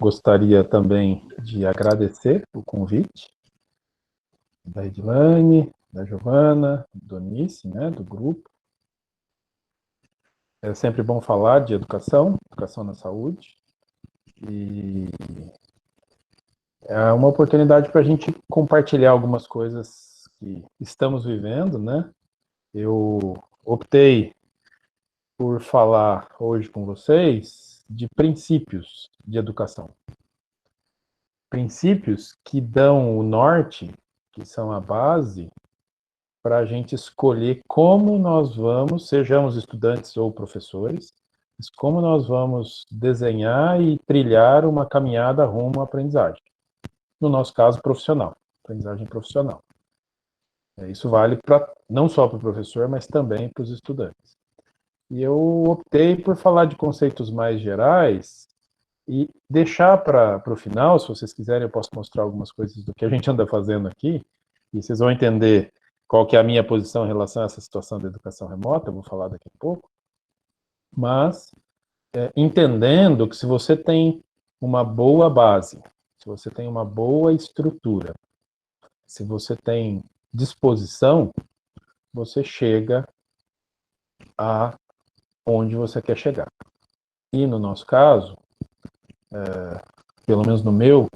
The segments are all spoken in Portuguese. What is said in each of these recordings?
gostaria também de agradecer o convite da Edilane, da Giovana, do Donice, né, do grupo. É sempre bom falar de educação na saúde, e é uma oportunidade para a gente compartilhar algumas coisas que estamos vivendo, né? Eu optei por falar hoje com vocês de princípios de educação. Princípios que dão o norte, que são a base, para a gente escolher como nós vamos, sejamos estudantes ou professores, mas como nós vamos desenhar e trilhar uma caminhada rumo à aprendizagem. No nosso caso, profissional, aprendizagem profissional. Isso vale não só para o professor, mas também para os estudantes. E eu optei por falar de conceitos mais gerais e deixar para o final, se vocês quiserem, eu posso mostrar algumas coisas do que a gente anda fazendo aqui, e vocês vão entender qual que é a minha posição em relação a essa situação da educação remota, eu vou falar daqui a pouco. Mas, entendendo que se você tem uma boa base, se você tem uma boa estrutura, se você tem disposição, você chega a onde você quer chegar. E no nosso caso, pelo menos no meu,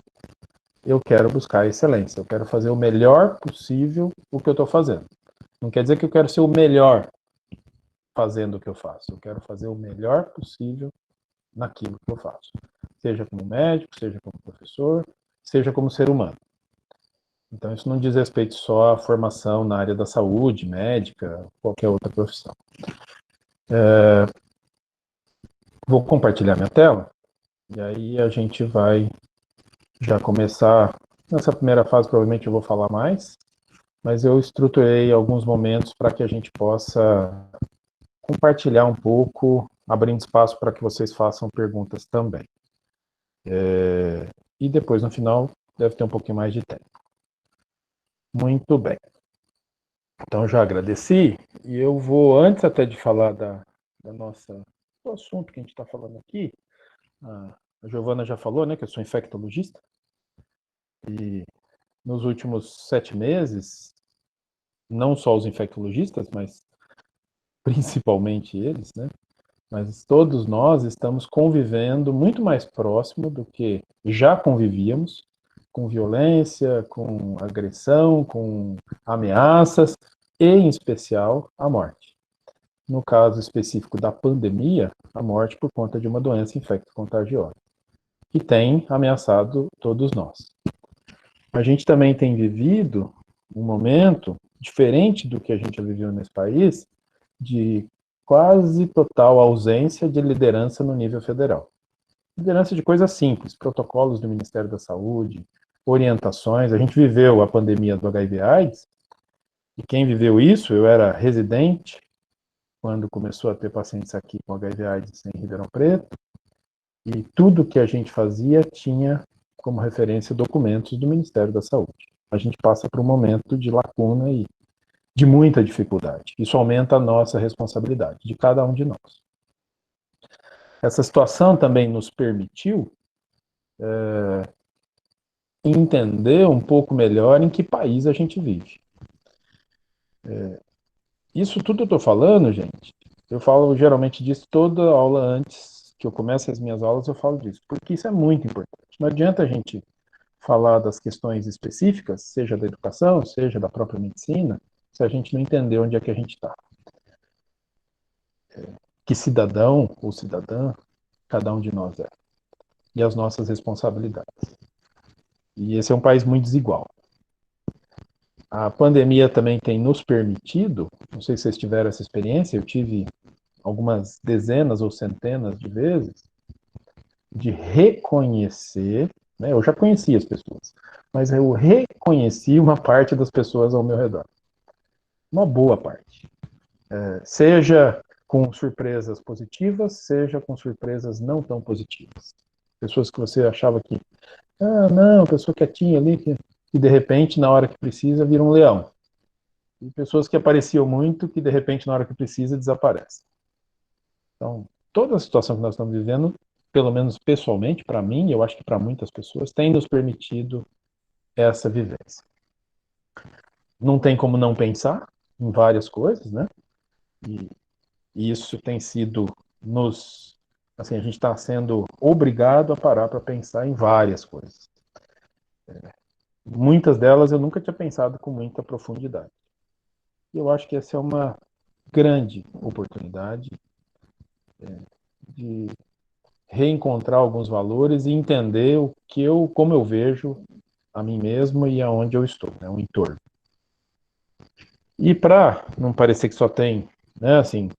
eu quero buscar a excelência, eu quero fazer o melhor possível o que eu estou fazendo. Não quer dizer que eu quero ser o melhor fazendo o que eu faço, eu quero fazer o melhor possível naquilo que eu faço. Seja como médico, seja como professor, seja como ser humano. Então isso não diz respeito só à formação na área da saúde, médica, qualquer outra profissão. Vou compartilhar minha tela, e aí a gente vai já começar. Nessa primeira fase, provavelmente eu vou falar mais, mas eu estruturei alguns momentos para que a gente possa compartilhar um pouco, abrindo espaço para que vocês façam perguntas também. E depois, no final, deve ter um pouquinho mais de tempo. Muito bem. Então, já agradeci, e eu vou, antes até de falar do assunto que a gente está falando aqui, a Giovana já falou, né, que eu sou infectologista, e nos últimos 7 meses, não só os infectologistas, mas principalmente eles, né, mas todos nós estamos convivendo muito mais próximo do que já convivíamos, com violência, com agressão, com ameaças, e, em especial, a morte. No caso específico da pandemia, a morte por conta de uma doença infecto-contagiosa, que tem ameaçado todos nós. A gente também tem vivido um momento diferente do que a gente já viveu nesse país, de quase total ausência de liderança no nível federal. Liderança de coisas simples, protocolos do Ministério da Saúde, orientações. A gente viveu a pandemia do HIV/AIDS, e quem viveu isso, eu era residente, quando começou a ter pacientes aqui com HIV/AIDS em Ribeirão Preto, e tudo que a gente fazia tinha como referência documentos do Ministério da Saúde. A gente passa por um momento de lacuna e de muita dificuldade. Isso aumenta a nossa responsabilidade, de cada um de nós. Essa situação também nos permitiu entender um pouco melhor em que país a gente vive. Isso tudo eu estou falando, gente, eu falo geralmente disso toda aula antes que eu comece as minhas aulas, eu falo disso, porque isso é muito importante. Não adianta a gente falar das questões específicas, seja da educação, seja da própria medicina, se a gente não entender onde é que a gente está. Que cidadão ou cidadã cada um de nós é. E as nossas responsabilidades. E esse é um país muito desigual. A pandemia também tem nos permitido, não sei se vocês tiveram essa experiência, eu tive algumas dezenas ou centenas de vezes, de reconhecer, né, eu já conhecia as pessoas, mas eu reconheci uma parte das pessoas ao meu redor. Uma boa parte. Seja com surpresas positivas, seja com surpresas não tão positivas. Pessoas que você achava que, não, pessoa quietinha ali, que de repente, na hora que precisa, vira um leão. E pessoas que apareciam muito, que de repente, na hora que precisa, desaparecem. Então, toda a situação que nós estamos vivendo pelo menos pessoalmente, para mim, e eu acho que para muitas pessoas, tem nos permitido essa vivência. Não tem como não pensar em várias coisas, né? E isso tem sido assim, a gente está sendo obrigado a parar para pensar em várias coisas. Muitas delas eu nunca tinha pensado com muita profundidade. E eu acho que essa é uma grande oportunidade de reencontrar alguns valores e entender como eu vejo a mim mesmo e aonde eu estou, né, o entorno. E para não parecer que só tem, né, assim,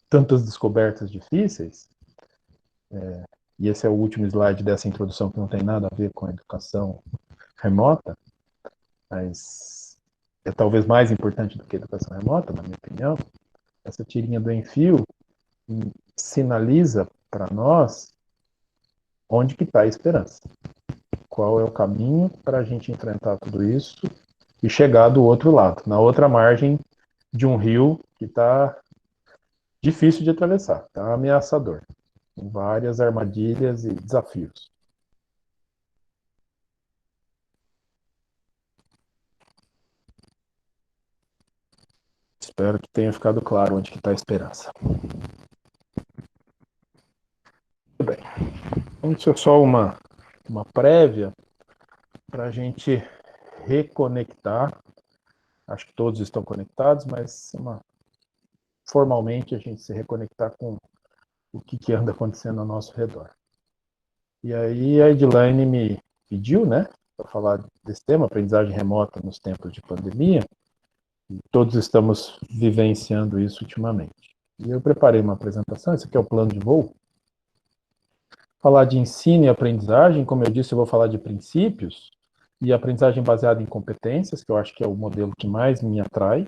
tantas descobertas difíceis, e esse é o último slide dessa introdução que não tem nada a ver com a educação remota, mas é talvez mais importante do que a educação remota, na minha opinião. Essa tirinha do Enfio sinaliza para nós onde que está a esperança. Qual é o caminho para a gente enfrentar tudo isso e chegar do outro lado, na outra margem de um rio que está difícil de atravessar, está ameaçador, com várias armadilhas e desafios. Espero que tenha ficado claro onde que está a esperança. Muito bem. Então, isso é só uma prévia para a gente reconectar. Acho que todos estão conectados, mas formalmente a gente se reconectar com o que anda acontecendo ao nosso redor. E aí a Edilane me pediu, né, para falar desse tema, aprendizagem remota nos tempos de pandemia, e todos estamos vivenciando isso ultimamente. E eu preparei uma apresentação, esse aqui é o plano de voo. Falar de ensino e aprendizagem, como eu disse, eu vou falar de princípios, e aprendizagem baseada em competências, que eu acho que é o modelo que mais me atrai.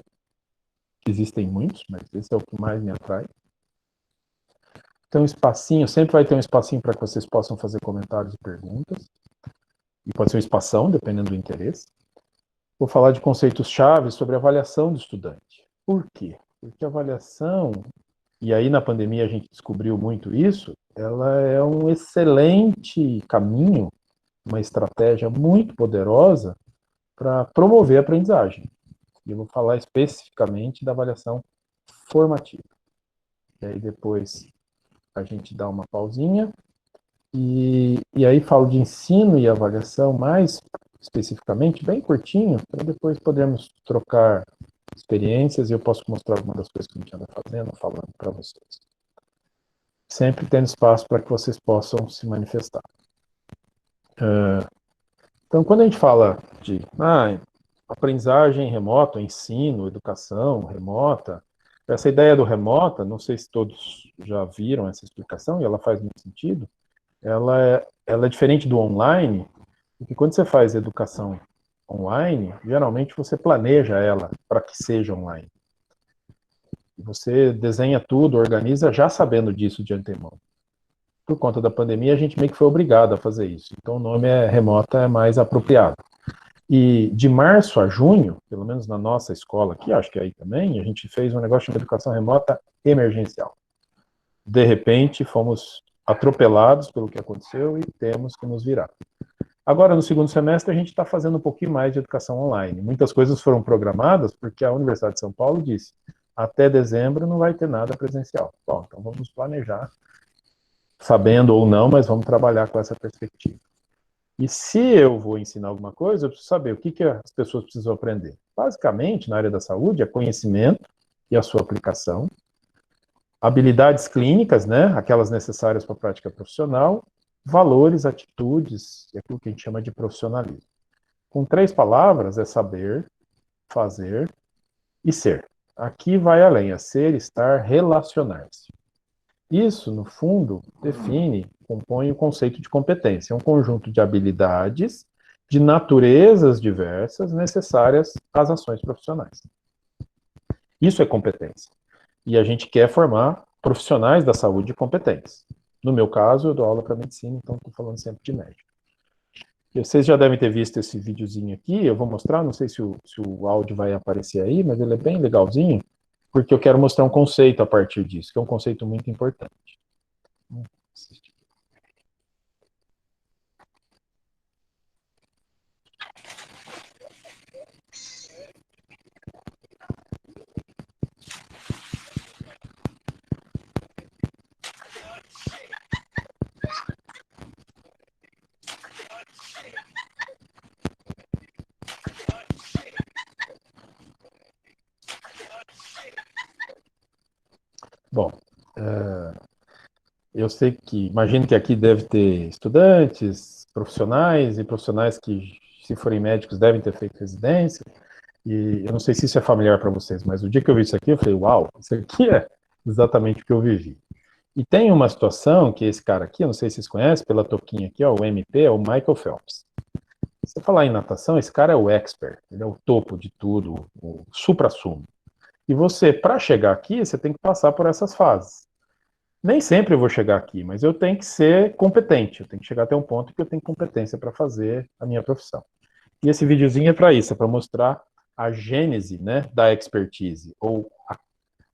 Existem muitos, mas esse é o que mais me atrai. Tem um espacinho, sempre vai ter um espacinho para que vocês possam fazer comentários e perguntas. E pode ser um espação, dependendo do interesse. Vou falar de conceitos-chave sobre avaliação do estudante. Por quê? Porque a avaliação, e aí na pandemia a gente descobriu muito isso, ela é um excelente caminho, uma estratégia muito poderosa para promover a aprendizagem. E eu vou falar especificamente da avaliação formativa. E aí depois a gente dá uma pausinha e aí falo de ensino e avaliação mais especificamente, bem curtinho, para depois podermos trocar experiências e eu posso mostrar algumas das coisas que a gente anda fazendo, falando para vocês. Sempre tendo espaço para que vocês possam se manifestar. Então, quando a gente fala de aprendizagem remota, ensino, educação remota, essa ideia do remota, não sei se todos já viram essa explicação, e ela faz muito sentido, ela é diferente do online, porque quando você faz educação online, geralmente você planeja ela para que seja online. Você desenha tudo, organiza já sabendo disso de antemão. Por conta da pandemia, a gente meio que foi obrigado a fazer isso. Então, o nome remota é mais apropriado. E de março a junho, pelo menos na nossa escola aqui, acho que aí também, a gente fez um negócio de educação remota emergencial. De repente, fomos atropelados pelo que aconteceu e temos que nos virar. Agora, no segundo semestre, a gente está fazendo um pouquinho mais de educação online. Muitas coisas foram programadas porque a Universidade de São Paulo disse até dezembro não vai ter nada presencial. Bom, então vamos planejar, sabendo ou não, mas vamos trabalhar com essa perspectiva. E se eu vou ensinar alguma coisa, eu preciso saber o que as pessoas precisam aprender. Basicamente, na área da saúde, é conhecimento e a sua aplicação, habilidades clínicas, né, aquelas necessárias para a prática profissional, valores, atitudes, e aquilo que a gente chama de profissionalismo. Com 3 palavras, é saber, fazer e ser. Aqui vai além, é ser, estar, relacionar-se. Isso, no fundo, compõe o conceito de competência, é um conjunto de habilidades de naturezas diversas necessárias às ações profissionais. Isso é competência. E a gente quer formar profissionais da saúde competentes. No meu caso, eu dou aula para medicina, então estou falando sempre de médico. Vocês já devem ter visto esse videozinho aqui, eu vou mostrar, não sei se o áudio vai aparecer aí, mas ele é bem legalzinho, porque eu quero mostrar um conceito a partir disso, que é um conceito muito importante. Eu sei que, imagino que aqui deve ter estudantes, profissionais e profissionais que, se forem médicos, devem ter feito residência. E eu não sei se isso é familiar para vocês, mas o dia que eu vi isso aqui, eu falei, uau, isso aqui é exatamente o que eu vivi. E tem uma situação que esse cara aqui, eu não sei se vocês conhecem, pela toquinha aqui, ó, o MP, é o Michael Phelps. Se você falar em natação, esse cara é o expert, ele é o topo de tudo, o supra-sumo. E você, para chegar aqui, você tem que passar por essas fases. Nem sempre eu vou chegar aqui, mas eu tenho que ser competente, eu tenho que chegar até um ponto que eu tenho competência para fazer a minha profissão. E esse videozinho é para isso, é para mostrar a gênese, né, da expertise, ou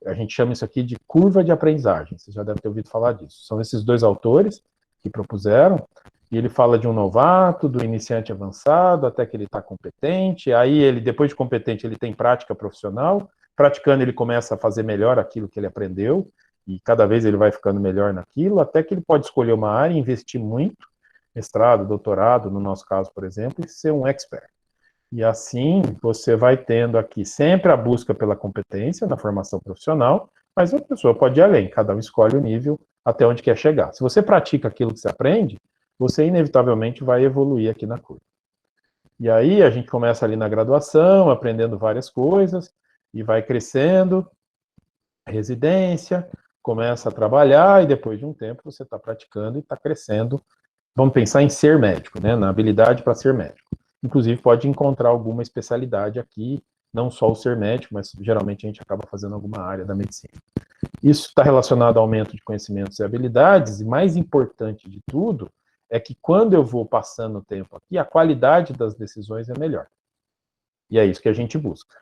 a gente chama isso aqui de curva de aprendizagem, você já deve ter ouvido falar disso. São esses dois autores que propuseram, e ele fala de um novato, do iniciante avançado, até que ele está competente, aí ele, depois de competente, ele tem prática profissional, praticando ele começa a fazer melhor aquilo que ele aprendeu, e cada vez ele vai ficando melhor naquilo, até que ele pode escolher uma área, investir muito, mestrado, doutorado, no nosso caso, por exemplo, e ser um expert. E assim você vai tendo aqui sempre a busca pela competência na formação profissional, mas a pessoa pode ir além, cada um escolhe o nível até onde quer chegar. Se você pratica aquilo que você aprende, você inevitavelmente vai evoluir aqui na curva. E aí a gente começa ali na graduação, aprendendo várias coisas, e vai crescendo, residência, começa a trabalhar, e depois de um tempo você está praticando e está crescendo. Vamos pensar em ser médico, né? Na habilidade para ser médico. Inclusive, pode encontrar alguma especialidade aqui, não só o ser médico, mas geralmente a gente acaba fazendo alguma área da medicina. Isso está relacionado ao aumento de conhecimentos e habilidades, e mais importante de tudo, é que quando eu vou passando o tempo aqui, a qualidade das decisões é melhor. E é isso que a gente busca.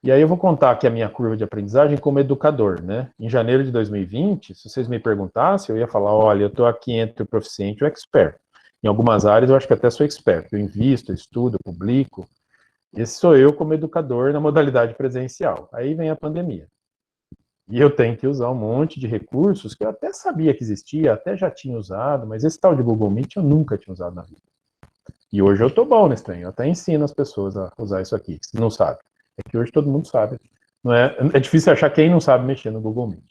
E aí eu vou contar aqui a minha curva de aprendizagem como educador, né? Em janeiro de 2020, se vocês me perguntassem, eu ia falar, olha, eu estou aqui entre o proficiente e o expert. Em algumas áreas eu acho que até sou expert, eu invisto, eu estudo, eu publico. Esse sou eu como educador na modalidade presencial. Aí vem a pandemia. E eu tenho que usar um monte de recursos que eu até sabia que existia, até já tinha usado, mas esse tal de Google Meet eu nunca tinha usado na vida. E hoje eu tô bom nesse trem, eu até ensino as pessoas a usar isso aqui, se não sabe. É que hoje todo mundo sabe. Não é difícil achar quem não sabe mexer no Google Meet.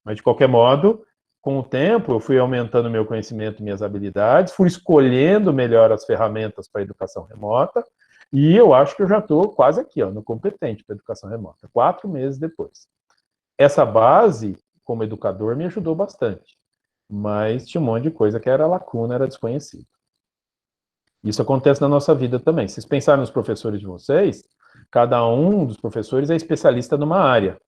Mas, de qualquer modo, com o tempo, eu fui aumentando meu conhecimento e minhas habilidades, fui escolhendo melhor as ferramentas para a educação remota, e eu acho que eu já estou quase aqui, ó, no competente para a educação remota, 4 meses depois. Essa base, como educador, me ajudou bastante, mas tinha um monte de coisa que era lacuna, era desconhecido. Isso acontece na nossa vida também. Se vocês pensarem nos professores de vocês, cada um dos professores é especialista numa área,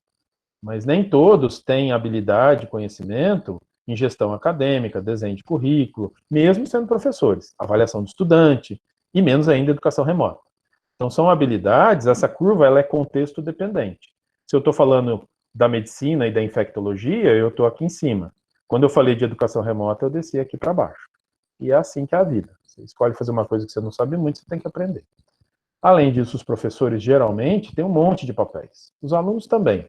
mas nem todos têm habilidade, conhecimento em gestão acadêmica, desenho de currículo, mesmo sendo professores, avaliação do estudante, e menos ainda educação remota. Então, são habilidades, essa curva ela é contexto dependente. Se eu estou falando da medicina e da infectologia, eu estou aqui em cima. Quando eu falei de educação remota, eu desci aqui para baixo. E é assim que é a vida. Você escolhe fazer uma coisa que você não sabe muito, você tem que aprender. Além disso, os professores geralmente têm um monte de papéis. Os alunos também.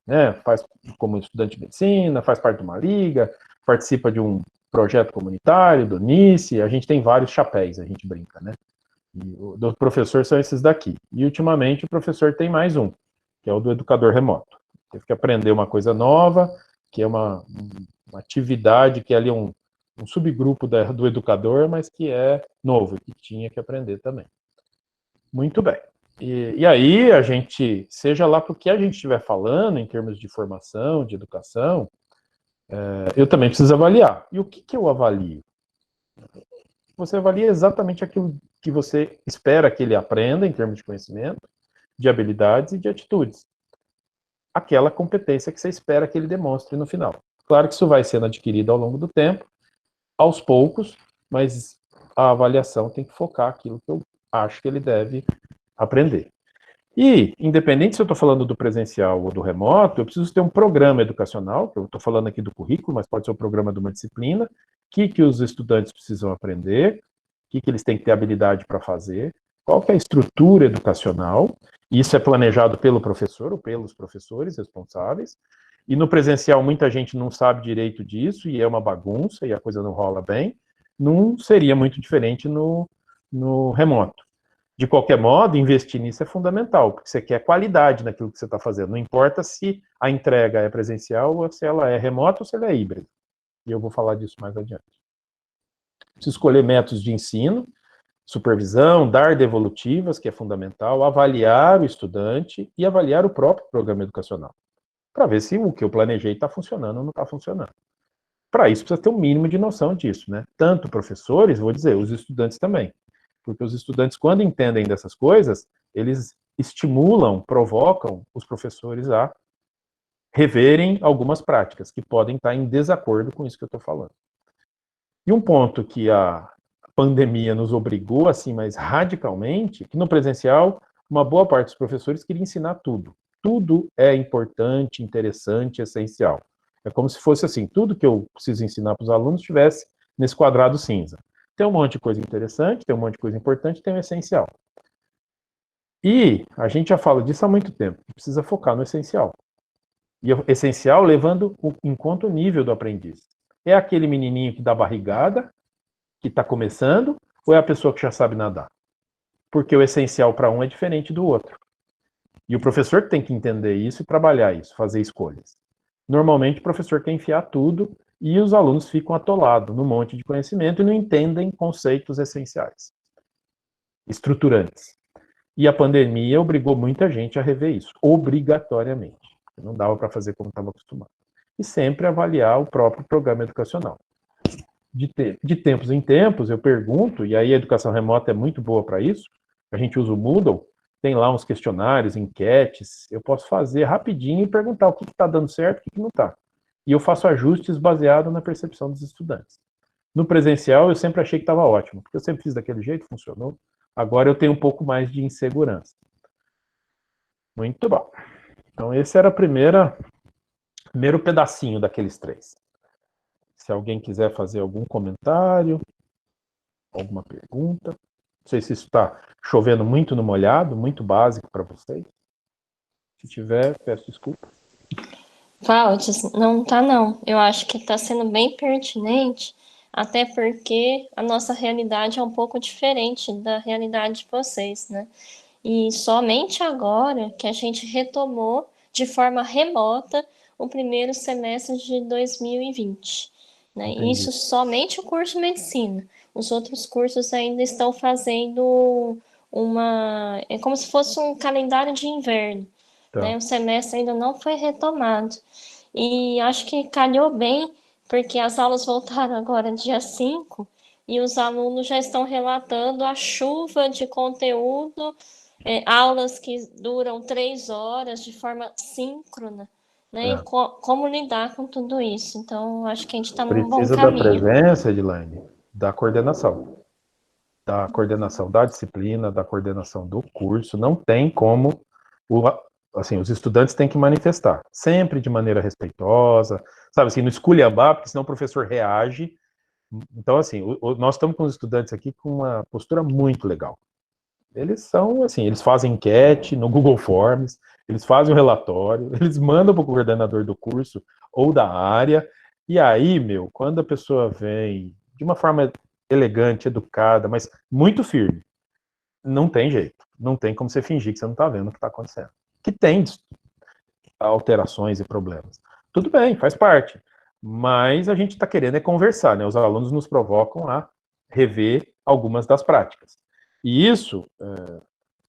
Né? Faz como estudante de medicina, faz parte de uma liga, participa de um projeto comunitário, do NICE, a gente tem vários chapéus, a gente brinca, né? E o do professor são esses daqui. E ultimamente o professor tem mais um, que é o do educador remoto. Teve que aprender uma coisa nova, que é uma atividade que é ali um subgrupo do educador, mas que é novo, que tinha que aprender também. Muito bem. E aí a gente, seja lá para o que a gente estiver falando, em termos de formação, de educação, eu também preciso avaliar. E o que eu avalio? Você avalia exatamente aquilo que você espera que ele aprenda, em termos de conhecimento, de habilidades e de atitudes. Aquela competência que você espera que ele demonstre no final. Claro que isso vai sendo adquirido ao longo do tempo, aos poucos, mas a avaliação tem que focar aquilo que eu acho que ele deve aprender. E, independente se eu estou falando do presencial ou do remoto, eu preciso ter um programa educacional, que eu estou falando aqui do currículo, mas pode ser o programa de uma disciplina, o que os estudantes precisam aprender, o que eles têm que ter habilidade para fazer, qual que é a estrutura educacional, e isso é planejado pelo professor ou pelos professores responsáveis, e no presencial muita gente não sabe direito disso, e é uma bagunça, e a coisa não rola bem, não seria muito diferente no remoto. De qualquer modo, investir nisso é fundamental, porque você quer qualidade naquilo que você está fazendo. Não importa se a entrega é presencial ou se ela é remota ou se ela é híbrida. e eu vou falar disso mais adiante. Precisa escolher métodos de ensino, supervisão, dar devolutivas, que é fundamental, avaliar o estudante e avaliar o próprio programa educacional, para ver se o que eu planejei está funcionando ou não está funcionando. Para isso, precisa ter um mínimo de noção disso, né? Tanto professores, vou dizer, os estudantes também. Porque os estudantes, quando entendem dessas coisas, eles estimulam, provocam os professores a reverem algumas práticas que podem estar em desacordo com isso que eu estou falando. E um ponto que a pandemia nos obrigou, assim, mais radicalmente, que no presencial, uma boa parte dos professores queria ensinar tudo. Tudo é importante, interessante, essencial. É como se fosse assim, tudo que eu preciso ensinar para os alunos estivesse nesse quadrado cinza. Tem um monte de coisa interessante, tem um monte de coisa importante, tem o essencial. E a gente já fala disso há muito tempo, precisa focar no essencial. E o essencial levando em conta o nível do aprendiz. É aquele menininho que dá barrigada, que está começando, ou é a pessoa que já sabe nadar? Porque o essencial para um é diferente do outro. E o professor tem que entender isso e trabalhar isso, fazer escolhas. Normalmente o professor quer enfiar tudo e os alunos ficam atolados num monte de conhecimento e não entendem conceitos essenciais, estruturantes. E a pandemia obrigou muita gente a rever isso, obrigatoriamente. Não dava para fazer como estava acostumado. E sempre avaliar o próprio programa educacional. De tempos em tempos, eu pergunto, e aí a educação remota é muito boa para isso, a gente usa o Moodle, tem lá uns questionários, enquetes, eu posso fazer rapidinho e perguntar o que está dando certo e o que não está. E eu faço ajustes baseados na percepção dos estudantes. No presencial, eu sempre achei que estava ótimo, porque eu sempre fiz daquele jeito, funcionou. Agora eu tenho um pouco mais de insegurança. Muito bom. Então, esse era o primeiro pedacinho daqueles 3. Se alguém quiser fazer algum comentário, alguma pergunta. Não sei se isso está chovendo muito no molhado, muito básico para vocês. Se tiver, peço desculpa. Valdes, não tá não. Eu acho que está sendo bem pertinente, até porque a nossa realidade é um pouco diferente da realidade de vocês, né? E somente agora que a gente retomou de forma remota o primeiro semestre de 2020, né? Isso somente o curso de medicina. Os outros cursos ainda estão fazendo é como se fosse um calendário de inverno, né? O semestre ainda não foi retomado. E acho que calhou bem, porque as aulas voltaram agora dia 5 e os alunos já estão relatando a chuva de conteúdo, aulas que duram 3 horas de forma síncrona, né? E como lidar com tudo isso. Então, acho que a gente está num bom Precisa da caminho. presença, Edilane, da coordenação. Da coordenação da disciplina, da coordenação do curso. Não tem como... Assim, os estudantes têm que manifestar, sempre de maneira respeitosa, sabe assim, não esculhambar, porque senão o professor reage. Então, assim, nós estamos com os estudantes aqui com uma postura muito legal. Eles são, assim, eles fazem enquete no Google Forms, eles fazem o relatório, eles mandam para o coordenador do curso ou da área, e aí, quando a pessoa vem de uma forma elegante, educada, mas muito firme, não tem jeito, não tem como você fingir que você não está vendo o que está acontecendo. Que tem alterações e problemas. Tudo bem, faz parte. Mas a gente está querendo conversar, né? Os alunos nos provocam a rever algumas das práticas. E isso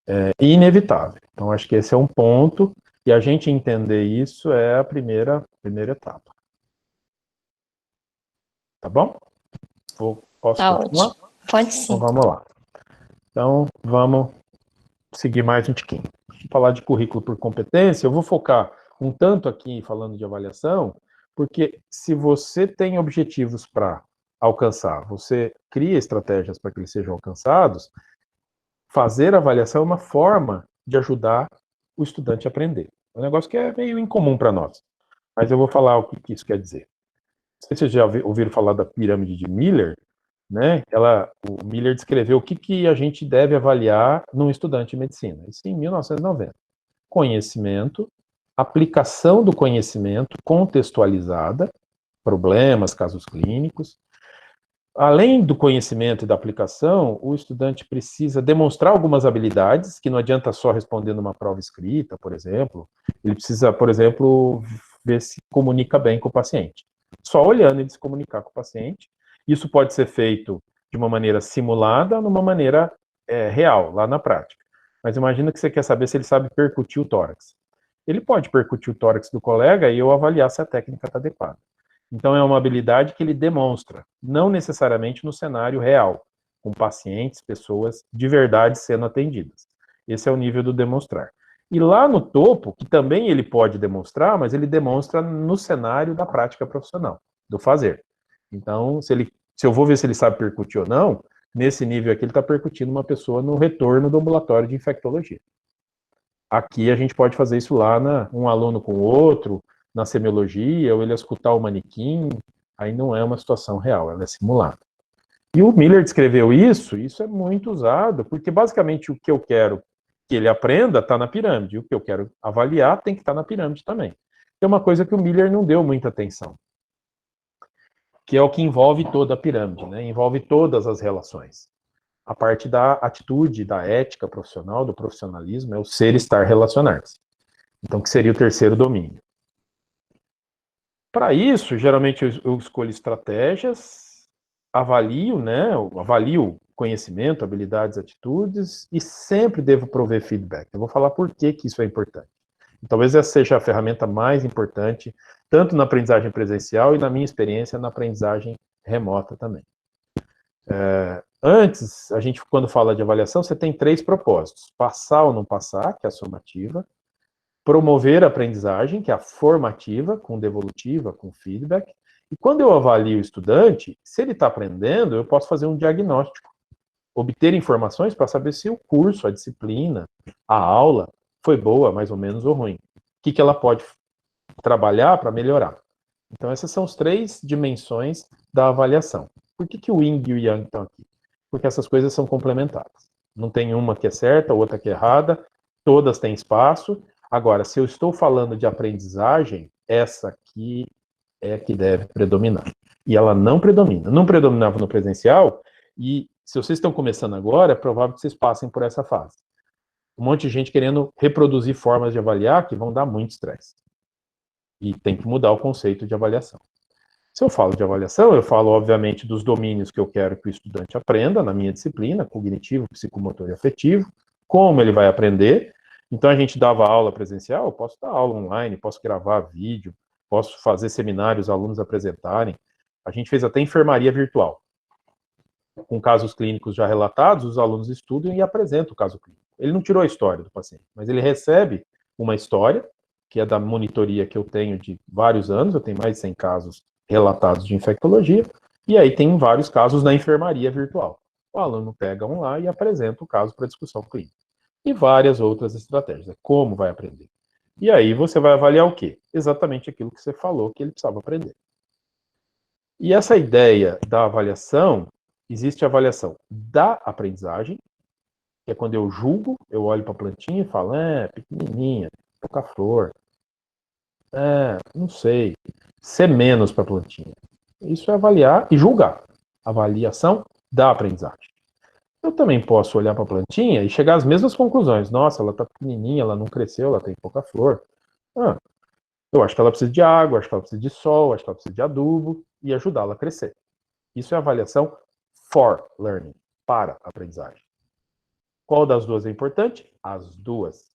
é inevitável. Então, acho que esse é um ponto, e a gente entender isso é a primeira etapa. Tá bom? Posso continuar? Ótimo. Pode sim. Então, vamos lá. Então, vamos seguir mais um tiquinho. Vamos falar de currículo por competência. Eu vou focar um tanto aqui falando de avaliação, porque se você tem objetivos para alcançar, você cria estratégias para que eles sejam alcançados, fazer avaliação é uma forma de ajudar o estudante a aprender. É um negócio que é meio incomum para nós, mas eu vou falar o que isso quer dizer. Não sei se vocês já ouviram falar da pirâmide de Miller, né? O Miller descreveu o que a gente deve avaliar num estudante de medicina. Isso em 1990. Conhecimento, aplicação do conhecimento contextualizada, problemas, casos clínicos. Além do conhecimento e da aplicação, o estudante precisa demonstrar algumas habilidades, que não adianta só responder numa prova escrita, por exemplo. Ele precisa, por exemplo, ver se comunica bem com o paciente. só olhando ele se comunicar com o paciente. Isso pode ser feito de uma maneira simulada, numa maneira real, lá na prática. Mas imagina que você quer saber se ele sabe percutir o tórax. Ele pode percutir o tórax do colega e eu avaliar se a técnica está adequada. Então, é uma habilidade que ele demonstra, não necessariamente no cenário real, com pacientes, pessoas de verdade sendo atendidas. Esse é o nível do demonstrar. E lá no topo, que também ele pode demonstrar, mas ele demonstra no cenário da prática profissional, do fazer. Então, se eu vou ver se ele sabe percutir ou não, nesse nível aqui ele está percutindo uma pessoa no retorno do ambulatório de infectologia. Aqui a gente pode fazer isso lá, um aluno com o outro, na semiologia, ou ele escutar o manequim, aí não é uma situação real, ela é simulada. E o Miller descreveu isso é muito usado, porque basicamente o que eu quero que ele aprenda está na pirâmide, e o que eu quero avaliar tem que estar na pirâmide também. Tem uma coisa que o Miller não deu muita atenção, que é o que envolve toda a pirâmide, né? Envolve todas as relações. A parte da atitude, da ética profissional, do profissionalismo, é o ser, estar, relacionar-se. Então, que seria o terceiro domínio. Para isso, geralmente eu escolho estratégias, avalio conhecimento, habilidades, atitudes, e sempre devo prover feedback. Eu vou falar por que isso é importante. E talvez essa seja a ferramenta mais importante, tanto na aprendizagem presencial e, na minha experiência, na aprendizagem remota também. Antes, a gente, quando fala de avaliação, você tem 3 propósitos. Passar ou não passar, que é a somativa. Promover a aprendizagem, que é a formativa, com devolutiva, com feedback. E quando eu avalio o estudante, se ele está aprendendo, eu posso fazer um diagnóstico. Obter informações para saber se o curso, a disciplina, a aula foi boa, mais ou menos, ou ruim. O que ela pode trabalhar para melhorar. Então, essas são as 3 dimensões da avaliação. Por que o Yin e o Yang estão aqui? Porque essas coisas são complementares. Não tem uma que é certa, outra que é errada, todas têm espaço. Agora, se eu estou falando de aprendizagem, essa aqui é que deve predominar. E ela não predomina. Não predominava no presencial, e se vocês estão começando agora, é provável que vocês passem por essa fase. Um monte de gente querendo reproduzir formas de avaliar que vão dar muito estresse. E tem que mudar o conceito de avaliação. Se eu falo de avaliação, eu falo, obviamente, dos domínios que eu quero que o estudante aprenda na minha disciplina, cognitivo, psicomotor e afetivo, como ele vai aprender. Então, a gente dava aula presencial, eu posso dar aula online, posso gravar vídeo, posso fazer seminários, alunos apresentarem. A gente fez até enfermaria virtual. Com casos clínicos já relatados, os alunos estudam e apresentam o caso clínico. Ele não tirou a história do paciente, mas ele recebe uma história, que é da monitoria que eu tenho de vários anos, eu tenho mais de 100 casos relatados de infectologia, e aí tem vários casos na enfermaria virtual. O aluno pega um lá e apresenta o caso para discussão clínica. E várias outras estratégias. Como vai aprender? E aí você vai avaliar o quê? Exatamente aquilo que você falou que ele precisava aprender. E essa ideia da avaliação, existe a avaliação da aprendizagem, que é quando eu julgo, eu olho para a plantinha e falo, pequenininha, pouca flor, não sei, ser menos para a plantinha. Isso é avaliar e julgar. Avaliação da aprendizagem. Eu também posso olhar para a plantinha e chegar às mesmas conclusões. Nossa, ela está pequenininha, ela não cresceu, ela tem pouca flor. Eu acho que ela precisa de água, acho que ela precisa de sol, acho que ela precisa de adubo e ajudá-la a crescer. Isso é avaliação for learning, para a aprendizagem. Qual das duas é importante? As duas.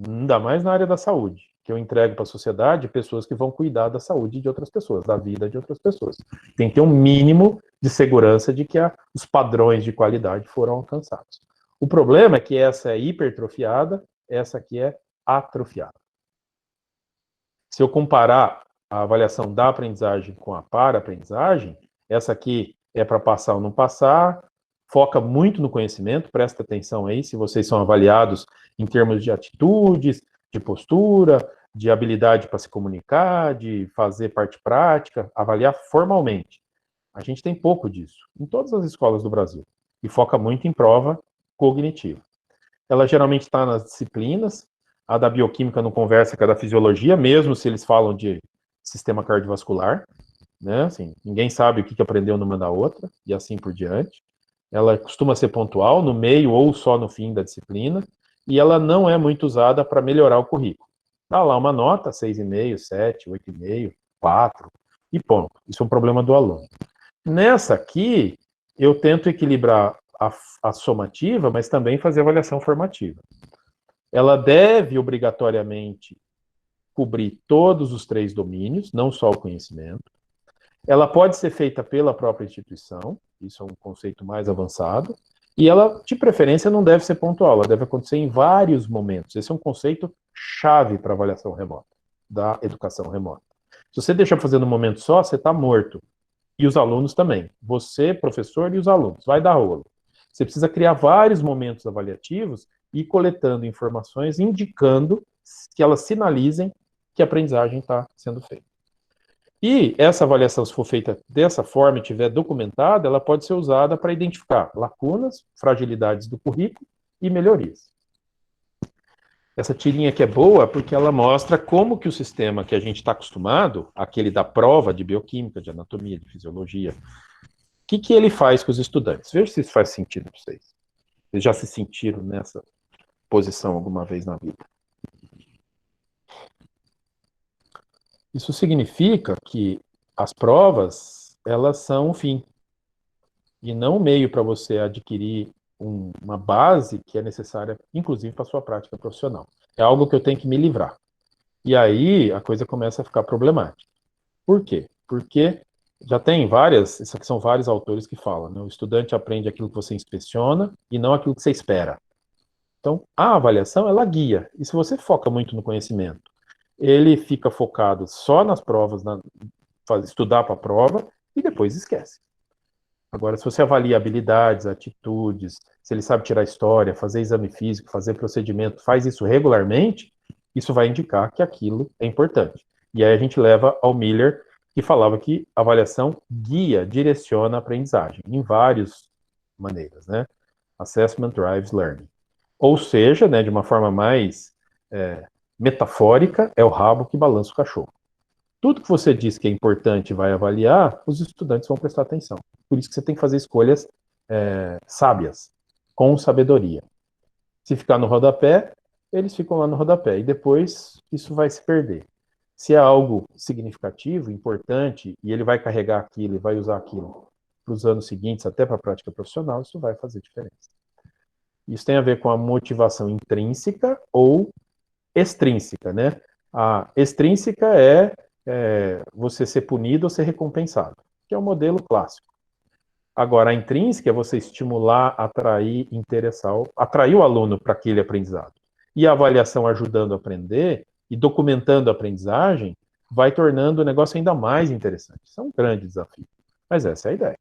Ainda mais na área da saúde, que eu entrego para a sociedade pessoas que vão cuidar da saúde de outras pessoas, da vida de outras pessoas. Tem que ter um mínimo de segurança de que os padrões de qualidade foram alcançados. O problema é que essa é hipertrofiada, essa aqui é atrofiada. Se eu comparar a avaliação da aprendizagem com a para-aprendizagem, essa aqui é para passar ou não passar, foca muito no conhecimento, presta atenção aí se vocês são avaliados em termos de atitudes, de postura, de habilidade para se comunicar, de fazer parte prática, avaliar formalmente. A gente tem pouco disso em todas as escolas do Brasil e foca muito em prova cognitiva. Ela geralmente está nas disciplinas, a da bioquímica não conversa com a da fisiologia, mesmo se eles falam de sistema cardiovascular, né? Assim, ninguém sabe o que aprendeu numa da outra, e assim por diante. Ela costuma ser pontual, no meio ou só no fim da disciplina, e ela não é muito usada para melhorar o currículo. Dá lá uma nota, 6,5, 7, 8,5, 4, e ponto. Isso é um problema do aluno. Nessa aqui, eu tento equilibrar a somativa, mas também fazer avaliação formativa. Ela deve, obrigatoriamente, cobrir todos os 3 domínios, não só o conhecimento. Ela pode ser feita pela própria instituição, isso é um conceito mais avançado, e ela, de preferência, não deve ser pontual, ela deve acontecer em vários momentos. Esse é um conceito chave para avaliação remota, da educação remota. Se você deixar fazer num momento só, você está morto. E os alunos também. Você, professor, e os alunos. Vai dar rolo. Você precisa criar vários momentos avaliativos e ir coletando informações, indicando que elas sinalizem que a aprendizagem está sendo feita. E essa avaliação, se for feita dessa forma e estiver documentada, ela pode ser usada para identificar lacunas, fragilidades do currículo e melhorias. Essa tirinha aqui é boa porque ela mostra como que o sistema que a gente está acostumado, aquele da prova de bioquímica, de anatomia, de fisiologia, o que ele faz com os estudantes? Veja se isso faz sentido para vocês. Vocês já se sentiram nessa posição alguma vez na vida? Isso significa que as provas, elas são um fim, e não um meio para você adquirir uma base que é necessária, inclusive, para a sua prática profissional. É algo que eu tenho que me livrar. E aí a coisa começa a ficar problemática. Por quê? Porque já tem várias, isso aqui são vários autores que falam, né? O estudante aprende aquilo que você inspeciona e não aquilo que você espera. Então, a avaliação, ela guia. E se você foca muito no conhecimento, ele fica focado só nas provas, estudar para a prova, e depois esquece. Agora, se você avalia habilidades, atitudes, se ele sabe tirar história, fazer exame físico, fazer procedimento, faz isso regularmente, isso vai indicar que aquilo é importante. E aí a gente leva ao Miller, que falava que a avaliação guia, direciona a aprendizagem, em várias maneiras, né? Assessment drives learning. Ou seja, né, de uma forma mais metafórica, é o rabo que balança o cachorro. Tudo que você diz que é importante e vai avaliar, os estudantes vão prestar atenção. Por isso que você tem que fazer escolhas sábias, com sabedoria. Se ficar no rodapé, eles ficam lá no rodapé, e depois isso vai se perder. Se é algo significativo, importante, e ele vai carregar aquilo e vai usar aquilo para os anos seguintes, até para a prática profissional, isso vai fazer diferença. Isso tem a ver com a motivação intrínseca ou extrínseca, né? A extrínseca é você ser punido ou ser recompensado, que é o modelo clássico. Agora, a intrínseca é você estimular, atrair, interessar, atrair o aluno para aquele aprendizado. E a avaliação ajudando a aprender e documentando a aprendizagem vai tornando o negócio ainda mais interessante. Isso é um grande desafio. Mas essa é a ideia.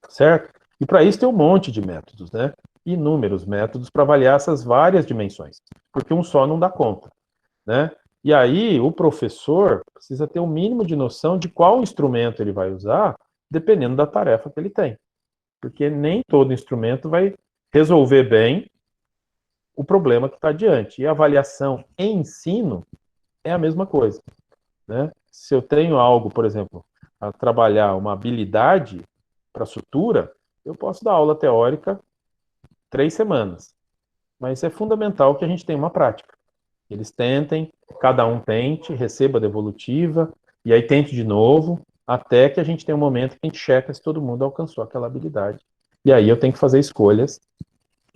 Certo? E para isso tem um monte de métodos, né? Inúmeros métodos para avaliar essas várias dimensões. Porque um só não dá conta, né? E aí o professor precisa ter o mínimo de noção de qual instrumento ele vai usar, dependendo da tarefa que ele tem. Porque nem todo instrumento vai resolver bem o problema que está diante. E a avaliação em ensino é a mesma coisa, né? Se eu tenho algo, por exemplo, a trabalhar uma habilidade para sutura, eu posso dar aula teórica 3 semanas. Mas é fundamental que a gente tenha uma prática. Eles tentem, cada um tente, receba a devolutiva, e aí tente de novo, até que a gente tenha um momento que a gente checa se todo mundo alcançou aquela habilidade. E aí eu tenho que fazer escolhas,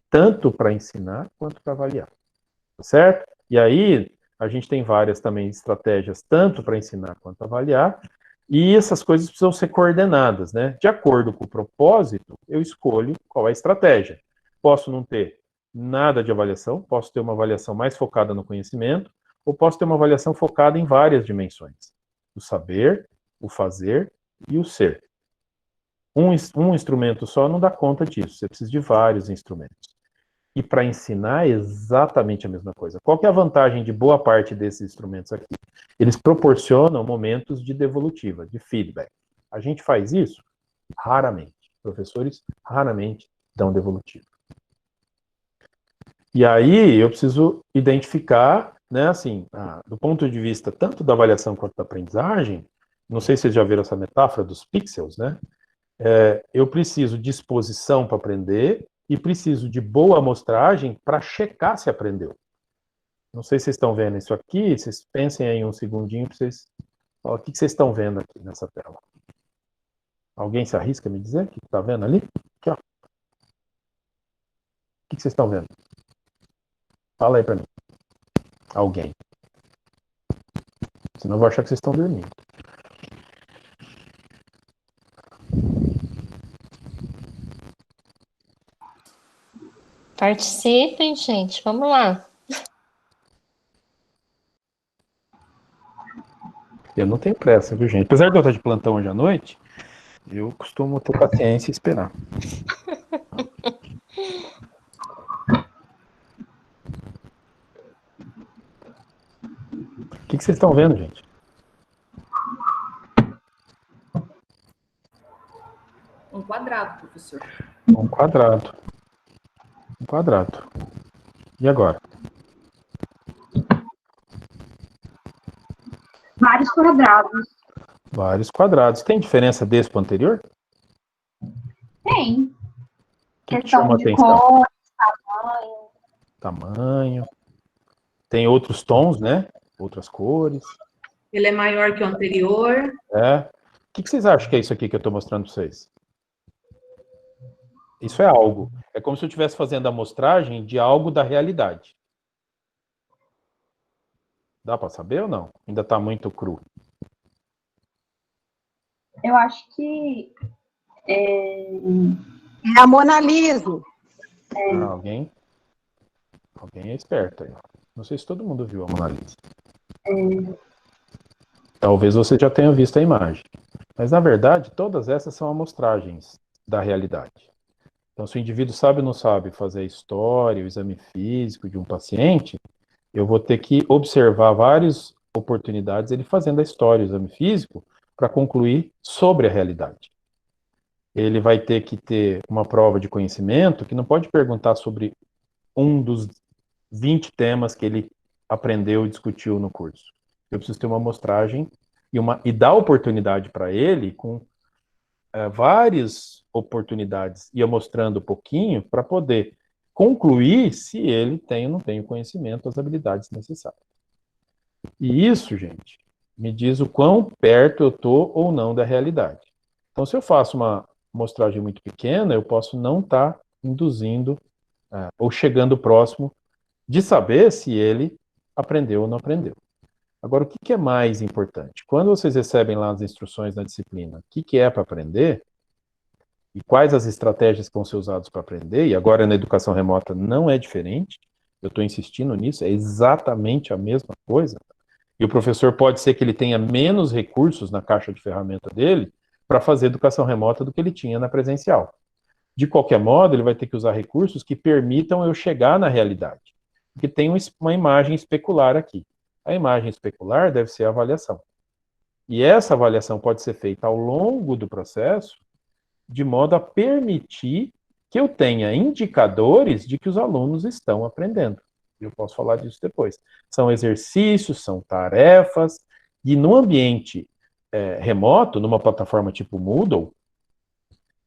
tanto para ensinar quanto para avaliar. Tá certo? E aí a gente tem várias também estratégias, tanto para ensinar quanto avaliar, e essas coisas precisam ser coordenadas, né? De acordo com o propósito, eu escolho qual é a estratégia. Posso não ter nada de avaliação, posso ter uma avaliação mais focada no conhecimento, ou posso ter uma avaliação focada em várias dimensões. O saber, o fazer e o ser. Um instrumento só não dá conta disso, você precisa de vários instrumentos. E para ensinar é exatamente a mesma coisa. Qual que é a vantagem de boa parte desses instrumentos aqui? Eles proporcionam momentos de devolutiva, de feedback. A gente faz isso? Raramente. Professores raramente dão devolutiva. E aí eu preciso identificar, né, assim, do ponto de vista tanto da avaliação quanto da aprendizagem, não sei se vocês já viram essa metáfora dos pixels, né? Eu preciso de disposição para aprender e preciso de boa amostragem para checar se aprendeu. Não sei se vocês estão vendo isso aqui, vocês pensem aí um segundinho para vocês Ó, o que vocês estão vendo aqui nessa tela? Alguém se arrisca a me dizer o que está vendo ali? Aqui, ó. O que vocês estão vendo? Fala aí para mim. Alguém. Senão eu vou achar que vocês estão dormindo. Participem, gente. Vamos lá. Eu não tenho pressa, viu, gente? Apesar de eu estar de plantão hoje à noite, eu costumo ter paciência e esperar. O que vocês estão vendo, gente? Um quadrado, professor. Um quadrado. Um quadrado. E agora? Vários quadrados. Vários quadrados. Tem diferença desse para o anterior? Tem. O que Questão chama de atenção? cor, tamanho. Tamanho. Tem outros tons, né? Outras cores. Ele é maior que o anterior. É. O que vocês acham que é isso aqui que eu estou mostrando para vocês? Isso é algo. É como se eu estivesse fazendo a amostragem de algo da realidade. Dá para saber ou não? Ainda está muito cru. Eu acho que É a Mona Lisa. Alguém é esperto aí. Não sei se todo mundo viu a Mona Lisa. Talvez você já tenha visto a imagem. Mas, na verdade, todas essas são amostragens da realidade. Então, se o indivíduo sabe ou não sabe fazer a história, o exame físico de um paciente, eu vou ter que observar várias oportunidades ele fazendo a história, o exame físico, para concluir sobre a realidade. Ele vai ter que ter uma prova de conhecimento que não pode perguntar sobre um dos 20 temas que ele aprendeu e discutiu no curso. Eu preciso ter uma amostragem e dar oportunidade para ele com várias oportunidades, ia mostrando um pouquinho para poder concluir se ele tem ou não tem o conhecimento, as habilidades necessárias. E isso, gente, me diz o quão perto eu estou ou não da realidade. Então, se eu faço uma amostragem muito pequena, eu posso não estar induzindo ou chegando próximo de saber se ele aprendeu ou não aprendeu. Agora, o que é mais importante? Quando vocês recebem lá as instruções na disciplina, o que é para aprender e quais as estratégias que vão ser usadas para aprender, e agora na educação remota não é diferente, eu estou insistindo nisso, é exatamente a mesma coisa, e o professor pode ser que ele tenha menos recursos na caixa de ferramenta dele para fazer educação remota do que ele tinha na presencial. De qualquer modo, ele vai ter que usar recursos que permitam eu chegar na realidade, porque tem uma imagem especular aqui. A imagem especular deve ser a avaliação. E essa avaliação pode ser feita ao longo do processo, de modo a permitir que eu tenha indicadores de que os alunos estão aprendendo. Eu posso falar disso depois. São exercícios, são tarefas, e no ambiente remoto, numa plataforma tipo Moodle,